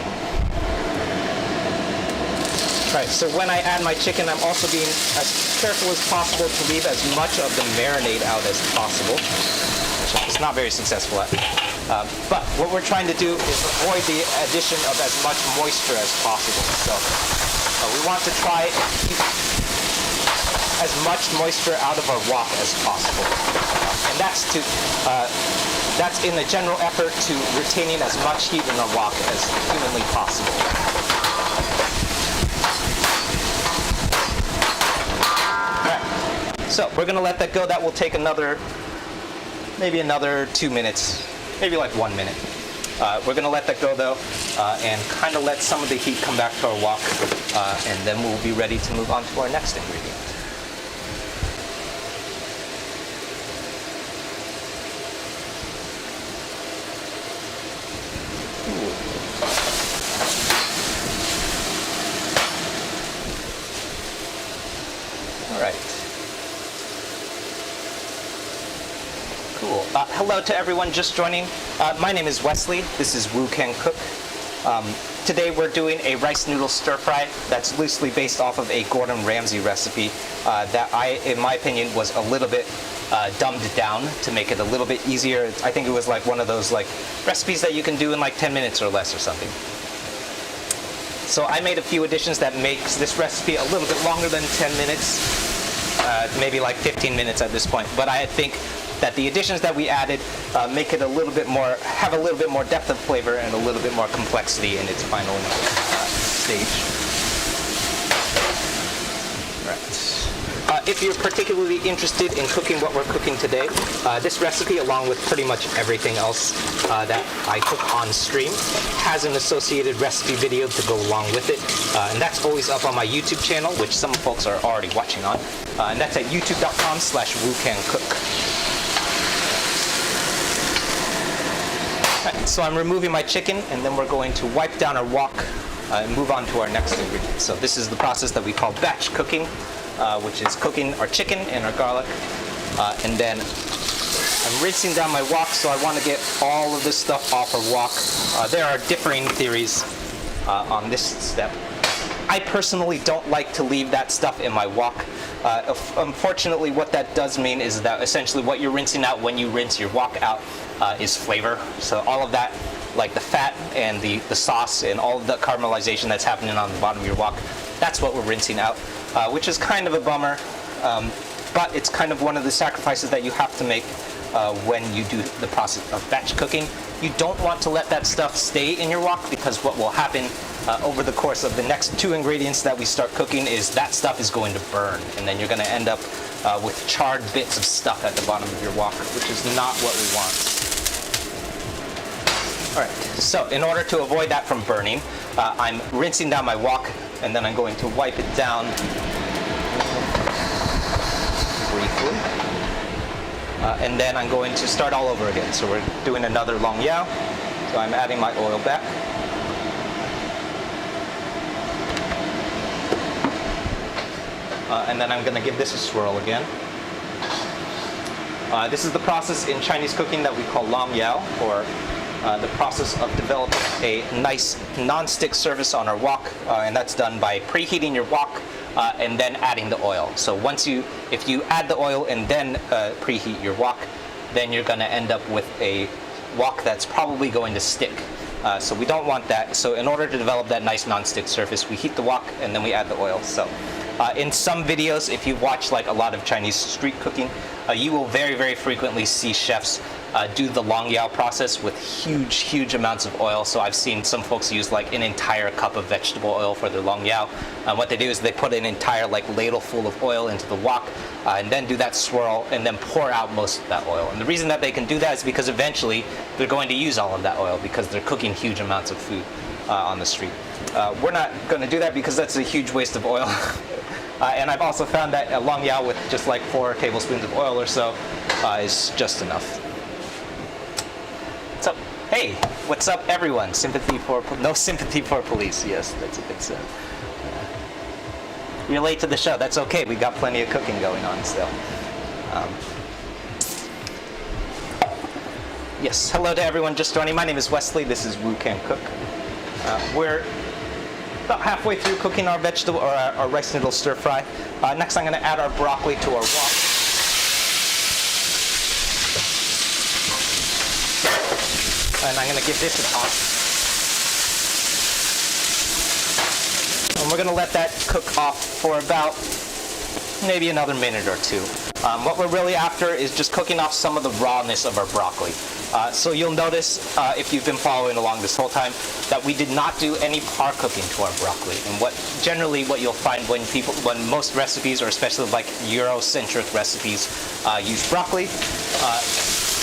S1: Right, so when I add my chicken, I'm also being as careful as possible to leave as much of the marinade out as possible, which it's not very successful at. But what we're trying to do is avoid the addition of as much moisture as possible. So we want to try and keep as much moisture out of our wok as possible. And that's in a general effort to retaining as much heat in our wok as humanly possible. So we're going to let that go. That will take maybe another 2 minutes, maybe like 1 minute. We're going to let that go though, and kind of let some of the heat come back to our wok, and then we'll be ready to move on to our next ingredient. All right. Cool. Hello to everyone just joining. My name is Wesley. This is Woo Can Cook. Today we're doing a rice noodle stir fry that's loosely based off of a Gordon Ramsay recipe that in my opinion, was a little bit dumbed down to make it a little bit easier. I think it was like one of those like recipes that you can do in like 10 minutes or less or something. So I made a few additions that makes this recipe a little bit longer than 10 minutes, maybe like 15 minutes at this point. But I think that the additions that we added make it have a little bit more depth of flavor and a little bit more complexity in its final stage. Right. If you're particularly interested in cooking what we're cooking today, this recipe, along with pretty much everything else that I cook on stream, has an associated recipe video to go along with it. And that's always up on my YouTube channel, which some folks are already watching on. And that's at youtube.com/woocancook. Right, so I'm removing my chicken, and then we're going to wipe down our wok and move on to our next ingredient. So this is the process that we call batch cooking, which is cooking our chicken and our garlic. And then I'm rinsing down my wok, so I want to get all of this stuff off our wok. There are differing theories on this step. I personally don't like to leave that stuff in my wok. Unfortunately, what that does mean is that essentially what you're rinsing out when you rinse your wok out is flavor. So all of that, like the fat and the sauce and all of the caramelization that's happening on the bottom of your wok, that's what we're rinsing out, which is kind of a bummer, but it's kind of one of the sacrifices that you have to make when you do the process of batch cooking. You don't want to let that stuff stay in your wok, because what will happen over the course of the next 2 ingredients that we start cooking is that stuff is going to burn, and then you're going to end up with charred bits of stuff at the bottom of your wok, which is not what we want. All right, so in order to avoid that from burning, I'm rinsing down my wok, and then I'm going to wipe it down briefly. And then I'm going to start all over again. So we're doing another long yao. So I'm adding my oil back. And then I'm going to give this a swirl again. This is the process in Chinese cooking that we call long yao, or the process of developing a nice non-stick surface on our wok, and that's done by preheating your wok and then adding the oil. So if you add the oil and then preheat your wok, then you're going to end up with a wok that's probably going to stick. So we don't want that. So in order to develop that nice non-stick surface, we heat the wok and then we add the oil. So in some videos, if you watch like a lot of Chinese street cooking, you will very, very frequently see chefs do the long yao process with huge amounts of oil. So I've seen some folks use like an entire cup of vegetable oil for their long yao. What they do is they put an entire like ladle full of oil into the wok and then do that swirl and then pour out most of that oil. And the reason that they can do that is because eventually they're going to use all of that oil because they're cooking huge amounts of food on the street. We're not going to do that because that's a huge waste of oil. And I've also found that a long yao with just like 4 tablespoons of oil or so is just enough. So, hey, What's up, everyone? No sympathy for police. Yes, that's a good sound. You're late to the show. That's okay. We got plenty of cooking going on still. Yes, hello to everyone just joining. My name is Wesley. This is Woo Can Cook. We're about halfway through cooking our vegetable or our rice noodle stir fry. Next, I'm going to add our broccoli to our wok. And I'm going to give this a toss. And we're going to let that cook off for about maybe another minute or two. What we're really after is just cooking off some of the rawness of our broccoli. So you'll notice, if you've been following along this whole time, that we did not do any par cooking to our broccoli. And what you'll find when most recipes, or especially like Eurocentric recipes, use broccoli,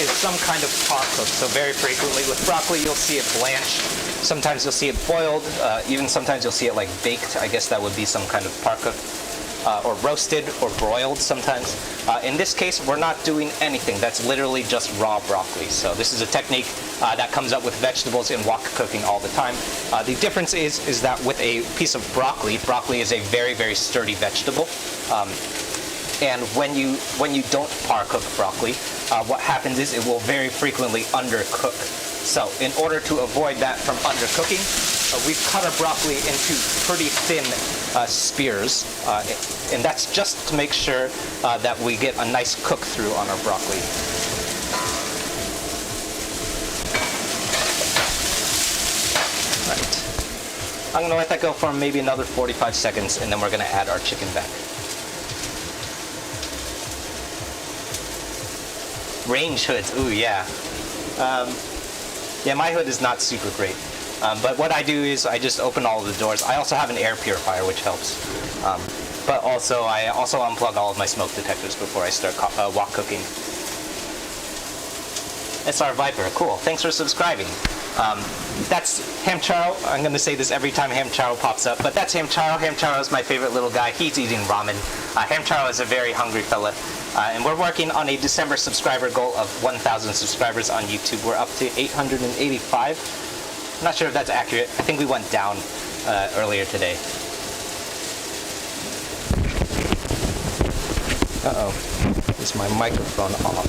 S1: is some kind of par cook. So very frequently with broccoli, you'll see it blanched. Sometimes you'll see it boiled. Even sometimes you'll see it like baked. I guess that would be some kind of par cook. Or roasted or broiled sometimes. In this case, we're not doing anything. That's literally just raw broccoli. So this is a technique that comes up with vegetables in wok cooking all the time. The difference is that with a piece of broccoli is a very, very sturdy vegetable. And when you don't par cook broccoli, what happens is it will very frequently undercook. So in order to avoid that from undercooking, we've cut our broccoli into pretty thin spears, and that's just to make sure that we get a nice cook through on our broccoli. Right. I'm going to let that go for maybe another 45 seconds, and then we're going to add our chicken back. Range hoods, ooh yeah. Yeah, my hood is not super great. But what I do is I just open all of the doors. I also have an air purifier, which helps. But also, I also unplug all of my smoke detectors before I start wok cooking. SR Viper, cool. Thanks for subscribing. That's Hamcharo. I'm going to say this every time Hamcharo pops up, but that's Hamcharo. Hamcharo is my favorite little guy. He's eating ramen. Hamcharo is a very hungry fella. And we're working on a December subscriber goal of 1,000 subscribers on YouTube. We're up to 885. I'm not sure if that's accurate. I think we went down earlier today. Uh-oh. Is my microphone off?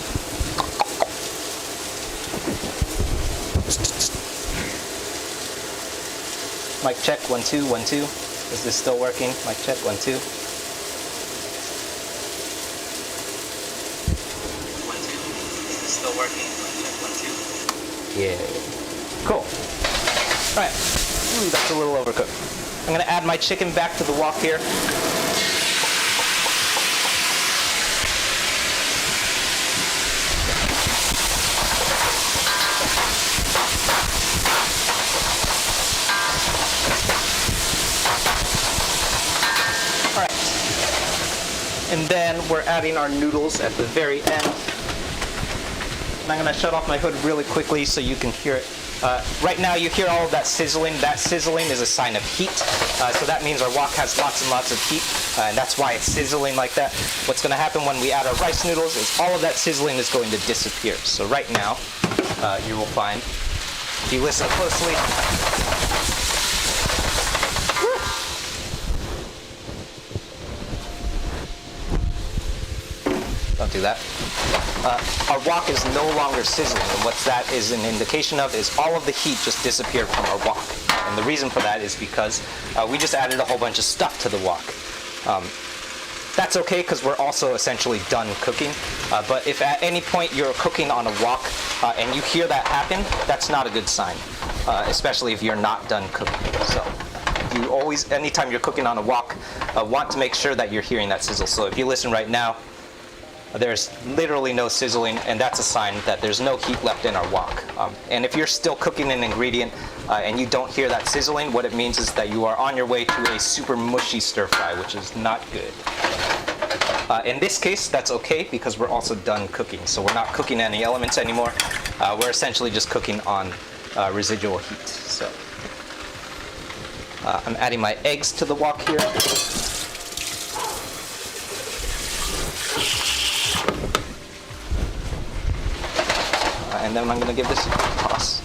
S1: Mic check, 1 2 1 2. Is this still working? Mic check, 1 2. 1 2. Is this still working? Mic check, 1 2. Yeah. Cool. All right. Ooh, that's a little overcooked. I'm gonna add my chicken back to the wok here. And then we're adding our noodles at the very end. And I'm going to shut off my hood really quickly so you can hear it. Right now you hear all of that sizzling. That sizzling is a sign of heat. So that means our wok has lots and lots of heat. And that's why it's sizzling like that. What's going to happen when we add our rice noodles is all of that sizzling is going to disappear. So right now you will find, if you listen closely, don't do that. Our wok is no longer sizzling, and what that is an indication of is all of the heat just disappeared from our wok. And the reason for that is because we just added a whole bunch of stuff to the wok. That's okay because we're also essentially done cooking. But if at any point you're cooking on a wok and you hear that happen, that's not a good sign, especially if you're not done cooking. So you always, anytime you're cooking on a wok, want to make sure that you're hearing that sizzle. So if you listen right now, there's literally no sizzling, and that's a sign that there's no heat left in our wok. And if you're still cooking an ingredient and you don't hear that sizzling, what it means is that you are on your way to a super mushy stir fry, which is not good. In this case, that's okay because we're also done cooking. So we're not cooking any elements anymore. We're essentially just cooking on residual heat. So I'm adding my eggs to the wok here. And then I'm going to give this a toss.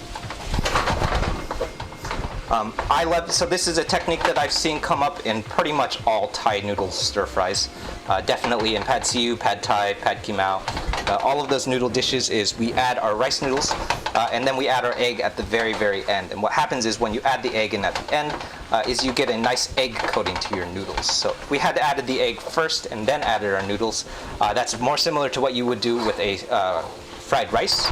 S1: So this is a technique that I've seen come up in pretty much all Thai noodle stir fries. Definitely in Pad See Ew, Pad Thai, Pad Ki Mao. All of those noodle dishes is we add our rice noodles and then we add our egg at the very, very end. And what happens is when you add the egg in at the end is you get a nice egg coating to your noodles. So if we had added the egg first and then added our noodles, that's more similar to what you would do with a fried rice.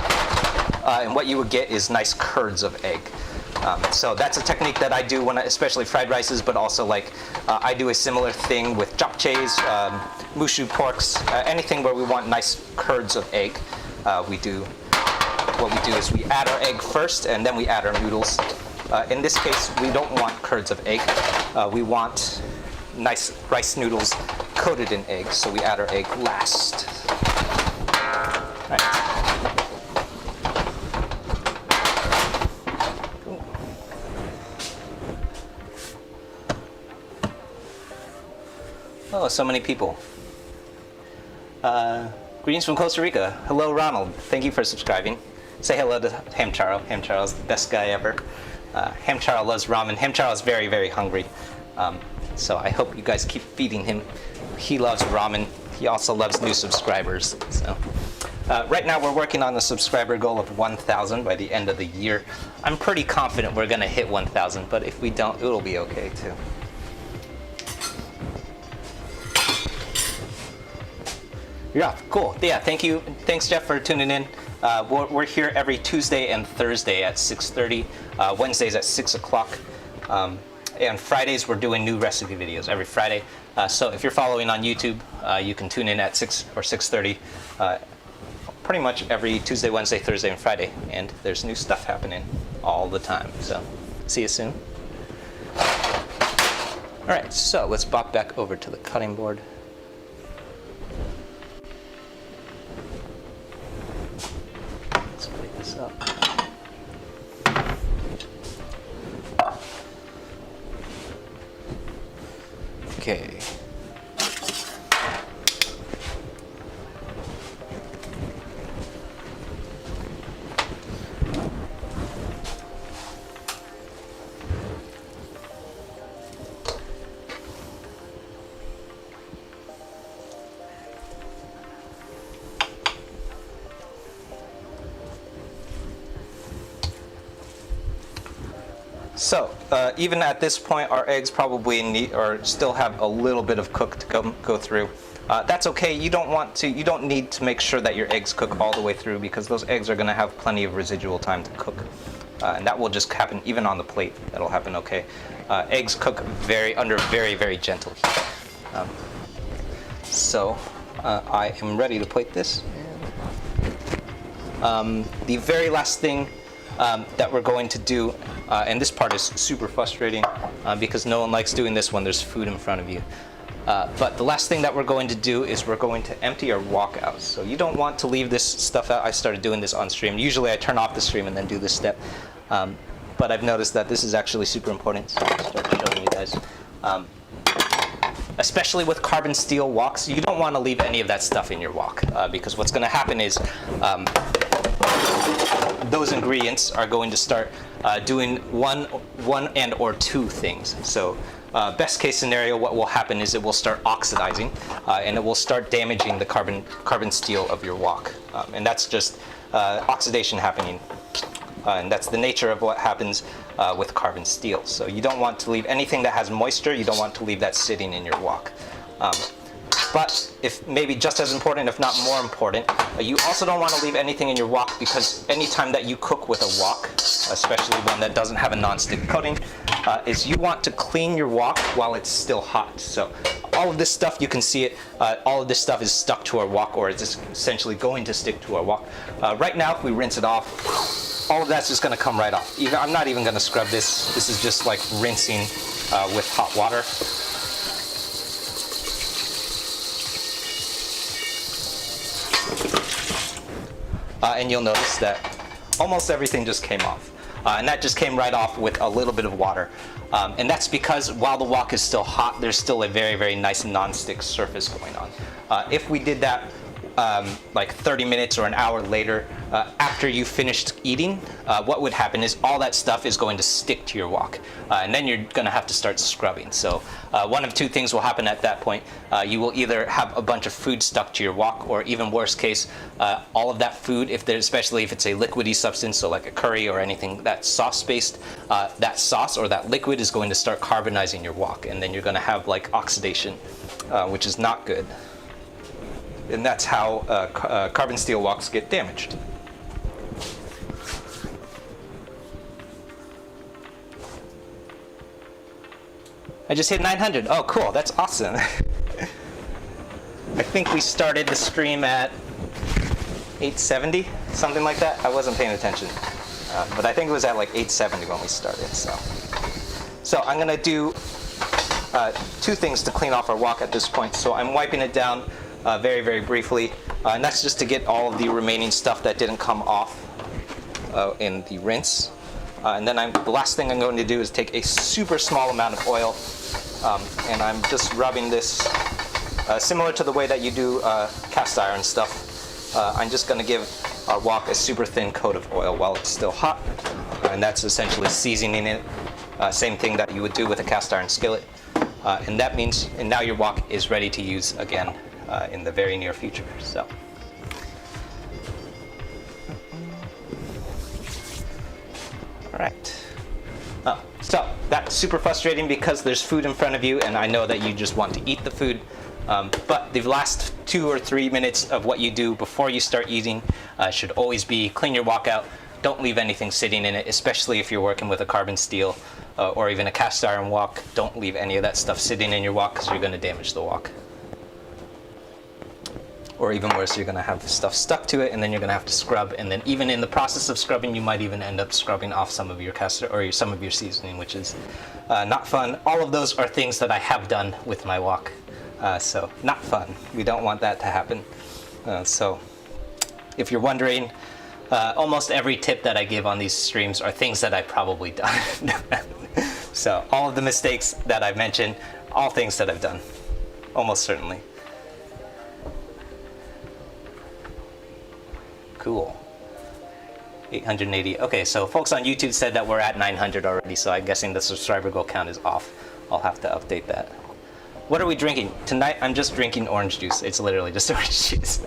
S1: And what you would get is nice curds of egg. So that's a technique that I do when, especially fried rices, but also like I do a similar thing with japchaes, mushu porks, anything where we want nice curds of egg. What we do is we add our egg first and then we add our noodles. In this case, we don't want curds of egg. We want nice rice noodles coated in egg, so we add our egg last. Right. Oh, so many people. Greetings from Costa Rica. Hello, Ronald. Thank you for subscribing. Say hello to Hamcharo. Hamcharo's the best guy ever. Hamcharo loves ramen. Hamcharo is very, very hungry. So I hope you guys keep feeding him. He loves ramen. He also loves new subscribers. So right now we're working on the subscriber goal of 1,000 by the end of the year. I'm pretty confident we're going to hit 1,000, but if we don't, it'll be okay too. Yeah, cool. Yeah, thank you. Thanks, Jeff, for tuning in. We're here every Tuesday and Thursday at 6:30. Wednesdays at 6 o'clock. And Fridays, we're doing new recipe videos every Friday. So if you're following on YouTube, you can tune in at 6 or 6:30. Pretty much every Tuesday, Wednesday, Thursday, and Friday. And there's new stuff happening all the time. So see you soon. All right, so let's bop back over to the cutting board. Up. Okay. So even at this point, our eggs probably need or still have a little bit of cook to go through. That's okay. You don't need to make sure that your eggs cook all the way through because those eggs are going to have plenty of residual time to cook, and that will just happen even on the plate. That'll happen okay. Eggs cook under very, very gentle heat. So I am ready to plate this. The very last thing that we're going to do, and this part is super frustrating because no one likes doing this when there's food in front of you. But the last thing that we're going to do is we're going to empty our wok out. So you don't want to leave this stuff out. I started doing this on stream. Usually I turn off the stream and then do this step. But I've noticed that this is actually super important. So I'll start showing you guys. Especially with carbon steel woks, you don't want to leave any of that stuff in your wok because what's going to happen is those ingredients are going to start doing one and or two things. So best case scenario, what will happen is it will start oxidizing and it will start damaging the carbon steel of your wok. And that's just oxidation happening. And that's the nature of what happens with carbon steel. So you don't want to leave anything that has moisture, you don't want to leave that sitting in your wok. But if maybe just as important, if not more important, you also don't want to leave anything in your wok because anytime that you cook with a wok, especially one that doesn't have a non-stick coating, is you want to clean your wok while it's still hot. So all of this stuff, you can see it, all of this stuff is stuck to our wok or it's essentially going to stick to our wok. Right now, if we rinse it off, all of that's just going to come right off. I'm not even going to scrub this. This is just like rinsing with hot water. And you'll notice that almost everything just came off. And that just came right off with a little bit of water. And that's because while the wok is still hot, there's still a very, very nice non-stick surface going on. If we did that like 30 minutes or an hour later, after you finished eating, what would happen is all that stuff is going to stick to your wok, and then you're going to have to start scrubbing. So one of two things will happen at that point. You will either have a bunch of food stuck to your wok, or even worst case, all of that food, especially if it's a liquidy substance, so like a curry or anything that's sauce-based, that sauce or that liquid is going to start carbonizing your wok, and then you're going to have like oxidation, which is not good. And that's how carbon steel woks get damaged. I just hit 900. Oh, cool. That's awesome. I think we started the stream at 870, something like that. I wasn't paying attention. But I think it was at like 870 when we started. So I'm going to do two things to clean off our wok at this point. So I'm wiping it down very, very briefly. And that's just to get all of the remaining stuff that didn't come off in the rinse. And then the last thing I'm going to do is take a super small amount of oil, and I'm just rubbing this similar to the way that you do cast iron stuff. I'm just going to give our wok a super thin coat of oil while it's still hot, and that's essentially seasoning it. Same thing that you would do with a cast iron skillet. And that means, and now your wok is ready to use again in the very near future. So. All right. So that's super frustrating because there's food in front of you, and I know that you just want to eat the food. But the last 2 or 3 minutes of what you do before you start eating should always be clean your wok out. Don't leave anything sitting in it, especially if you're working with a carbon steel or even a cast iron wok. Don't leave any of that stuff sitting in your wok because you're going to damage the wok. Or even worse, you're going to have stuff stuck to it, and then you're going to have to scrub. And then even in the process of scrubbing, you might even end up scrubbing off some of your some of your seasoning, which is not fun. All of those are things that I have done with my wok, so not fun. We don't want that to happen. So if you're wondering, almost every tip that I give on these streams are things that I've probably done. So all of the mistakes that I've mentioned, all things that I've done, almost certainly. Cool. 880. Okay, so folks on YouTube said that we're at 900 already, so I'm guessing the subscriber goal count is off. I'll have to update that. What are we drinking? Tonight I'm just drinking orange juice. It's literally just orange juice.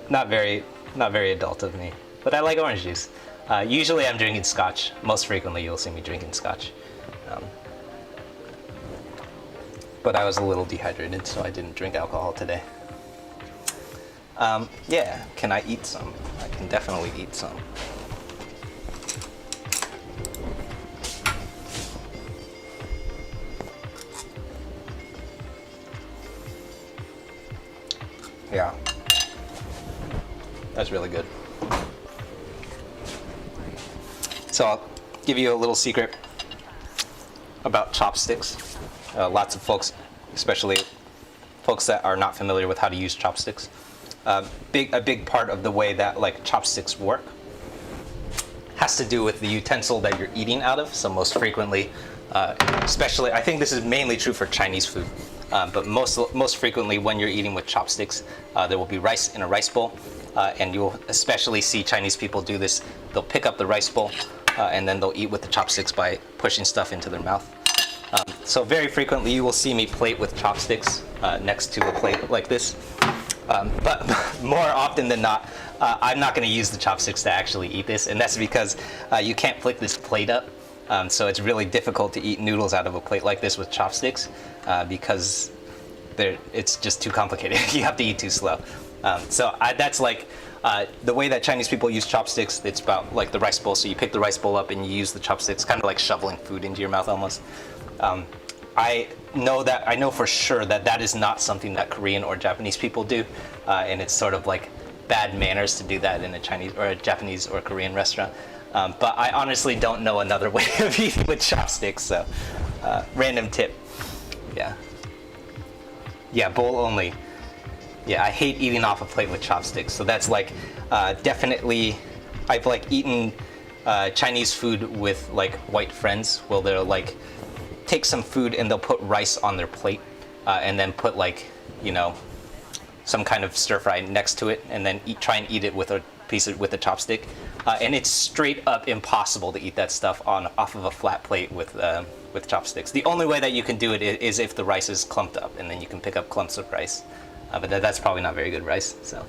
S1: Not very adult of me, but I like orange juice. Usually I'm drinking scotch. Most frequently you'll see me drinking scotch. But I was a little dehydrated, so I didn't drink alcohol today. Yeah, can I eat some? I can definitely eat some. Yeah, that's really good. So I'll give you a little secret about chopsticks. Lots of folks, especially folks that are not familiar with how to use chopsticks, a big part of the way that like chopsticks work has to do with the utensil that you're eating out of. So most frequently, especially, I think this is mainly true for Chinese food, but most frequently when you're eating with chopsticks, there will be rice in a rice bowl, and you'll especially see Chinese people do this. They'll pick up the rice bowl, and then they'll eat with the chopsticks by pushing stuff into their mouth. So very frequently you will see me plate with chopsticks next to a plate like this. But more often than not, I'm not going to use the chopsticks to actually eat this, and that's because you can't flick this plate up. So it's really difficult to eat noodles out of a plate like this with chopsticks because it's just too complicated. You have to eat too slow. That's like the way that Chinese people use chopsticks. It's about like the rice bowl. So you pick the rice bowl up and you use the chopsticks, kind of like shoveling food into your mouth almost. I know for sure that is not something that Korean or Japanese people do, and it's sort of like bad manners to do that in a Chinese or a Japanese or Korean restaurant. But I honestly don't know another way of eating with chopsticks, so random tip. Yeah, bowl only. Yeah, I hate eating off a plate with chopsticks, so that's like definitely, I've like eaten Chinese food with like white friends where they'll like take some food and they'll put rice on their plate and then put like, you know, some kind of stir fry next to it, and then try and eat it with a piece with a chopstick, and it's straight up impossible to eat that stuff off of a flat plate with chopsticks. The only way that you can do it is if the rice is clumped up, and then you can pick up clumps of rice. But that's probably not very good rice. So,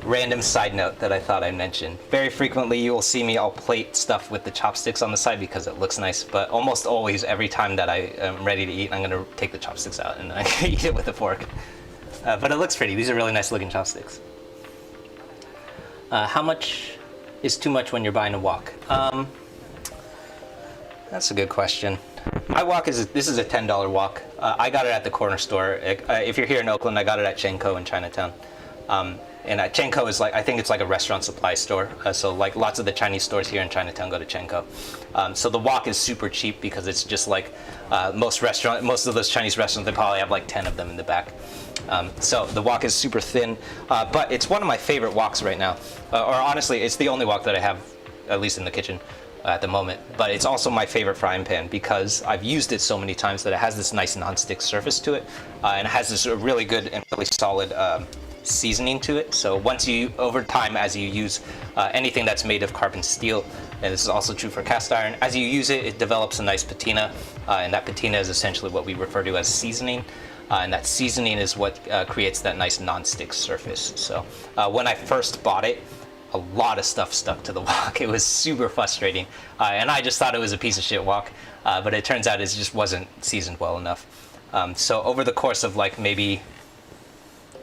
S1: random side note that I thought I'd mention. Very frequently you will see me, I'll plate stuff with the chopsticks on the side because it looks nice, but almost always every time that I am ready to eat, I'm going to take the chopsticks out and I'm going to eat it with a fork. But it looks pretty. These are really nice looking chopsticks. How much is too much when you're buying a wok? That's a good question. My wok this is a $10 wok. I got it at the corner store. If you're here in Oakland, I got it at Chenko in Chinatown. And Chenko is like, I think it's like a restaurant supply store. So like lots of the Chinese stores here in Chinatown go to Chenko. So the wok is super cheap because it's just like most of those Chinese restaurants, they probably have like 10 of them in the back. So the wok is super thin, but it's one of my favorite woks right now. Or honestly, it's the only wok that I have, at least in the kitchen at the moment. But it's also my favorite frying pan because I've used it so many times that it has this nice non-stick surface to it. And it has this really good and really solid seasoning to it. So over time, as you use anything that's made of carbon steel, and this is also true for cast iron, as you use it, it develops a nice patina, and that patina is essentially what we refer to as seasoning, and that seasoning is what creates that nice non-stick surface. So when I first bought it, a lot of stuff stuck to the wok. It was super frustrating, and I just thought it was a piece of shit wok, but it turns out it just wasn't seasoned well enough. So over the course of maybe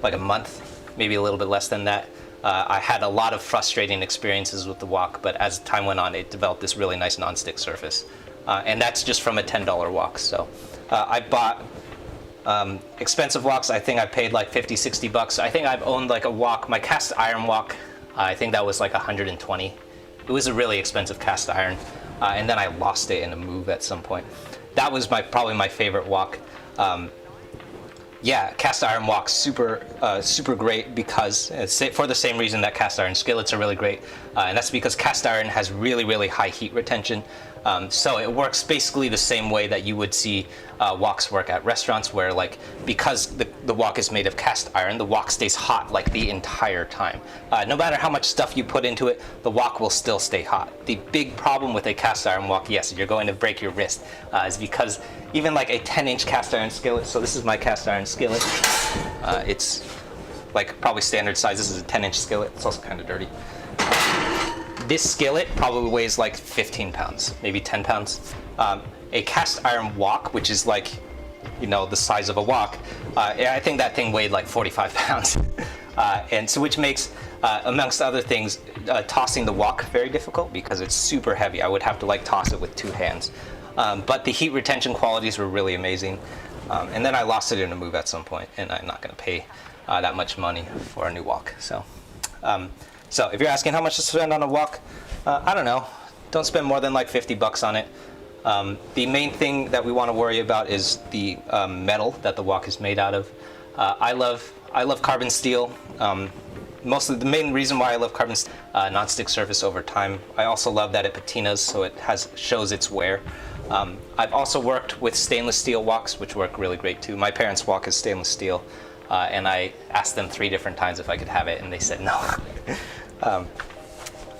S1: a month, maybe a little bit less than that, I had a lot of frustrating experiences with the wok, but as time went on, it developed this really nice non-stick surface. And that's just from a $10 wok. So I bought expensive woks. I think I paid like 50, 60 bucks. I think I've owned like a wok, my cast iron wok, I think that was like 120. It was a really expensive cast iron. And then I lost it in a move at some point. That was probably my favorite wok. Yeah, cast iron wok, super great because for the same reason that cast iron skillets are really great, and that's because cast iron has really, really high heat retention. So it works basically the same way that you would see woks work at restaurants, where because the wok is made of cast iron, the wok stays hot like the entire time. No matter how much stuff you put into it, the wok will still stay hot. The big problem with a cast iron wok, yes, you're going to break your wrist, is because even like a 10-inch cast iron skillet, so this is my cast iron skillet, it's like probably standard size. This is a 10-inch skillet. It's also kind of dirty. This skillet probably weighs like 15 pounds, maybe 10 pounds. A cast iron wok, which is like, the size of a wok, I think that thing weighed like 45 pounds. And so which makes, amongst other things, tossing the wok very difficult because it's super heavy. I would have to toss it with two hands. But the heat retention qualities were really amazing. And then I lost it in a move at some point, and I'm not going to pay that much money for a new wok. So if you're asking how much to spend on a wok, I don't know. Don't spend more than like 50 bucks on it. The main thing that we want to worry about is the metal that the wok is made out of. I love carbon steel. Mostly the main reason why I love carbon steel, non-stick surface over time. I also love that it patinas, so it shows its wear. I've also worked with stainless steel woks, which work really great too. My parents' wok is stainless steel, and I asked them 3 different times if I could have it, and they said no.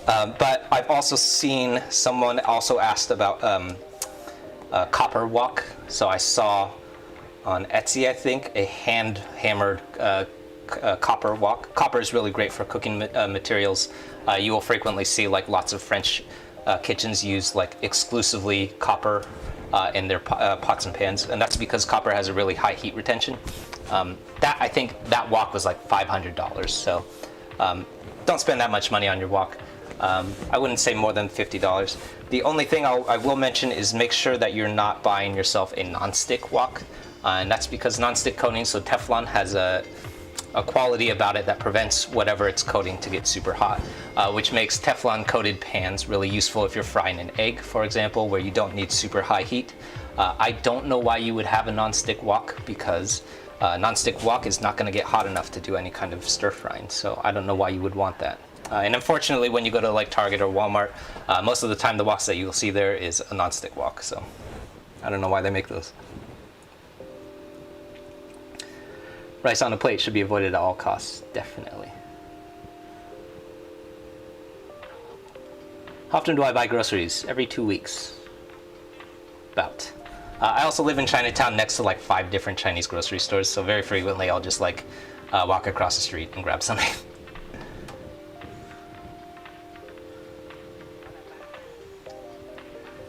S1: But I've also seen someone also asked about copper wok. So I saw on Etsy, I think, a hand-hammered copper wok. Copper is really great for cooking materials. You will frequently see lots of French kitchens use exclusively copper in their pots and pans, and that's because copper has a really high heat retention. I think that wok was like $500. So don't spend that much money on your wok. I wouldn't say more than $50. The only thing I will mention is make sure that you're not buying yourself a non-stick wok, and that's because non-stick coating, so Teflon has a quality about it that prevents whatever it's coating to get super hot, which makes Teflon coated pans really useful if you're frying an egg, for example, where you don't need super high heat. I don't know why you would have a non-stick wok, because non-stick wok is not going to get hot enough to do any kind of stir frying, so I don't know why you would want that. And unfortunately, when you go to Target or Walmart, most of the time the woks that you'll see there is a non-stick wok, so I don't know why they make those. Rice on a plate should be avoided at all costs, definitely. How often do I buy groceries? Every 2 weeks. About. I also live in Chinatown next to like 5 different Chinese grocery stores, so very frequently I'll just like walk across the street and grab something.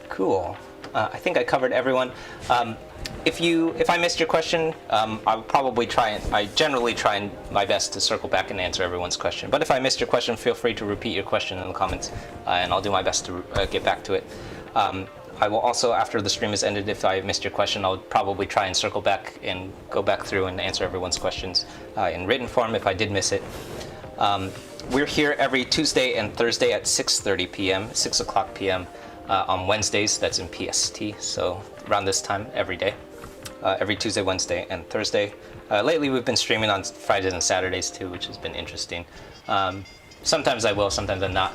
S1: Cool. I think I covered everyone. If I missed your question, I generally try my best to circle back and answer everyone's question. But if I missed your question, feel free to repeat your question in the comments, and I'll do my best to get back to it. I will also, after the stream is ended, if I missed your question, I'll probably try and circle back and go back through and answer everyone's questions in written form if I did miss it. We're here every Tuesday and Thursday at 6:30 p.m., 6 o'clock p.m. On Wednesdays. That's in PST, so around this time every day. Every Tuesday, Wednesday, and Thursday. Lately we've been streaming on Fridays and Saturdays too, which has been interesting. Sometimes I will, sometimes I'm not.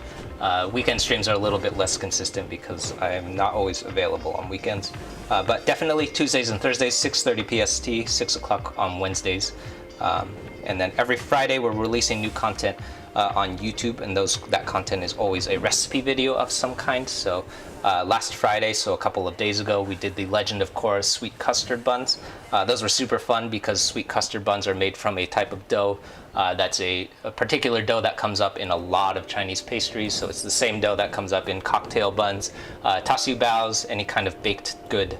S1: Weekend streams are a little bit less consistent because I'm not always available on weekends. But definitely Tuesdays and Thursdays, 6:30 PST, 6 o'clock on Wednesdays. And then every Friday we're releasing new content on YouTube, and that content is always a recipe video of some kind. So last Friday, so a couple of days ago, we did the Legend of Korra sweet custard buns. Those were super fun because sweet custard buns are made from a type of dough that's a particular dough that comes up in a lot of Chinese pastries. So it's the same dough that comes up in cocktail buns, tasu baos, any kind of baked good.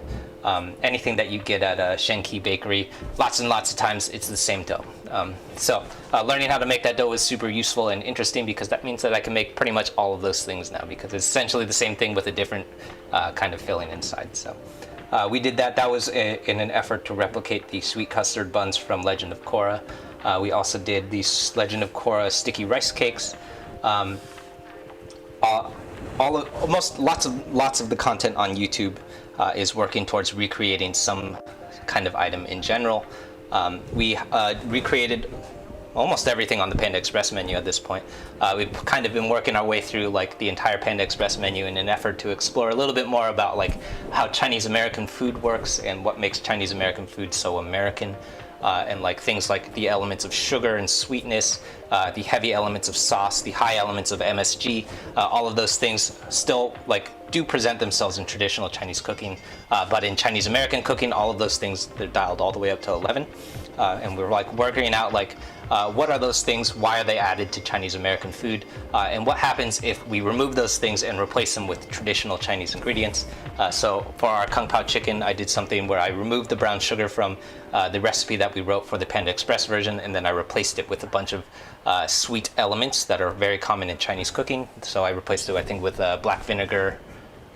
S1: Anything that you get at a Shenki bakery, lots and lots of times it's the same dough. So learning how to make that dough is super useful and interesting because that means that I can make pretty much all of those things now because it's essentially the same thing with a different kind of filling inside. So we did that. That was in an effort to replicate the sweet custard buns from Legend of Korra. We also did the Legend of Korra sticky rice cakes. Lots of the content on YouTube is working towards recreating some kind of item in general. We recreated almost everything on the Panda Express menu at this point. We've kind of been working our way through like the entire Panda Express menu in an effort to explore a little bit more about like how Chinese American food works and what makes Chinese American food so American. And like things like the elements of sugar and sweetness, the heavy elements of sauce, the high elements of MSG, all of those things still like do present themselves in traditional Chinese cooking, but in Chinese American cooking, all of those things, they're dialed all the way up to 11. And we're like working out like what are those things, why are they added to Chinese American food, and what happens if we remove those things and replace them with traditional Chinese ingredients. So for our Kung Pao chicken, I did something where I removed the brown sugar from the recipe that we wrote for the Panda Express version, and then I replaced it with a bunch of sweet elements that are very common in Chinese cooking. So I replaced it, I think, with black vinegar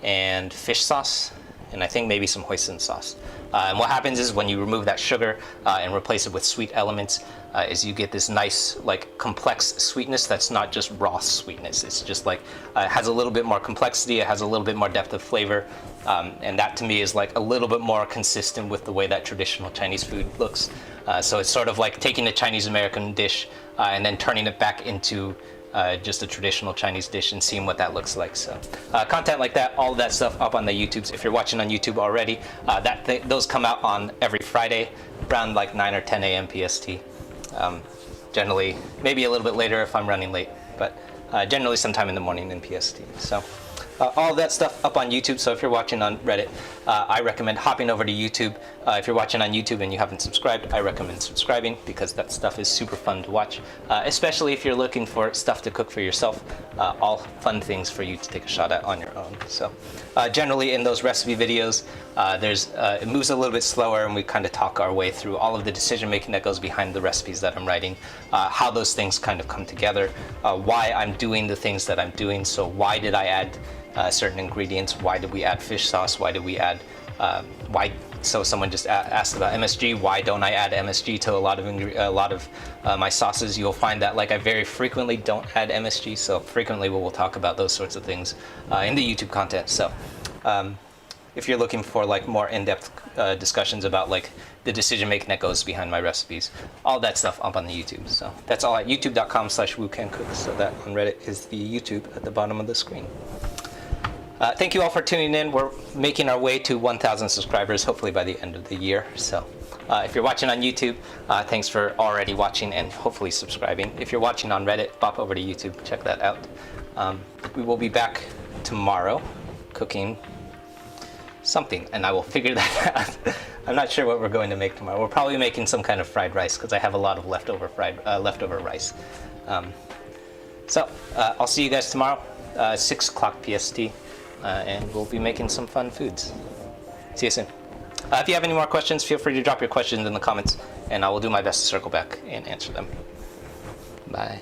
S1: and fish sauce, and I think maybe some hoisin sauce. And what happens is when you remove that sugar and replace it with sweet elements, is you get this nice, like, complex sweetness that's not just raw sweetness. It's just like, it has a little bit more complexity, it has a little bit more depth of flavor, and that to me is like a little bit more consistent with the way that traditional Chinese food looks. So it's sort of like taking a Chinese American dish and then turning it back into just a traditional Chinese dish and seeing what that looks like. So content like that, all of that stuff up on the YouTubes. If you're watching on YouTube already, those come out on every Friday around like 9 or 10 a.m. PST. Generally, maybe a little bit later if I'm running late, but generally sometime in the morning in PST. So all of that stuff up on YouTube. So if you're watching on Reddit, I recommend hopping over to YouTube. If you're watching on YouTube and you haven't subscribed, I recommend subscribing because that stuff is super fun to watch, especially if you're looking for stuff to cook for yourself. All fun things for you to take a shot at on your own. So generally in those recipe videos, it moves a little bit slower, and we kind of talk our way through all of the decision making that goes behind the recipes that I'm writing, how those things kind of come together, why I'm doing the things that I'm doing. So why did I add certain ingredients? Why did we add fish sauce? Why did we add so someone just asked about MSG. Why don't I add MSG to a lot of my sauces? You'll find that like I very frequently don't add MSG, so frequently we'll talk about those sorts of things in the YouTube content. So if you're looking for like more in-depth discussions about like the decision making that goes behind my recipes, all that stuff up on the YouTube. So that's all at youtube.com/WooCanCook. So that on Reddit is the YouTube at the bottom of the screen. Thank you all for tuning in. We're making our way to 1,000 subscribers, hopefully by the end of the year. So if you're watching on YouTube, thanks for already watching and hopefully subscribing. If you're watching on Reddit, pop over to YouTube, check that out. We will be back tomorrow cooking something, and I will figure that out. I'm not sure what we're going to make tomorrow. We're probably making some kind of fried rice because I have a lot of leftover rice. So I'll see you guys tomorrow, 6 o'clock PST, and we'll be making some fun foods. See you soon. If you have any more questions, feel free to drop your questions in the comments, and I will do my best to circle back and answer them. Bye.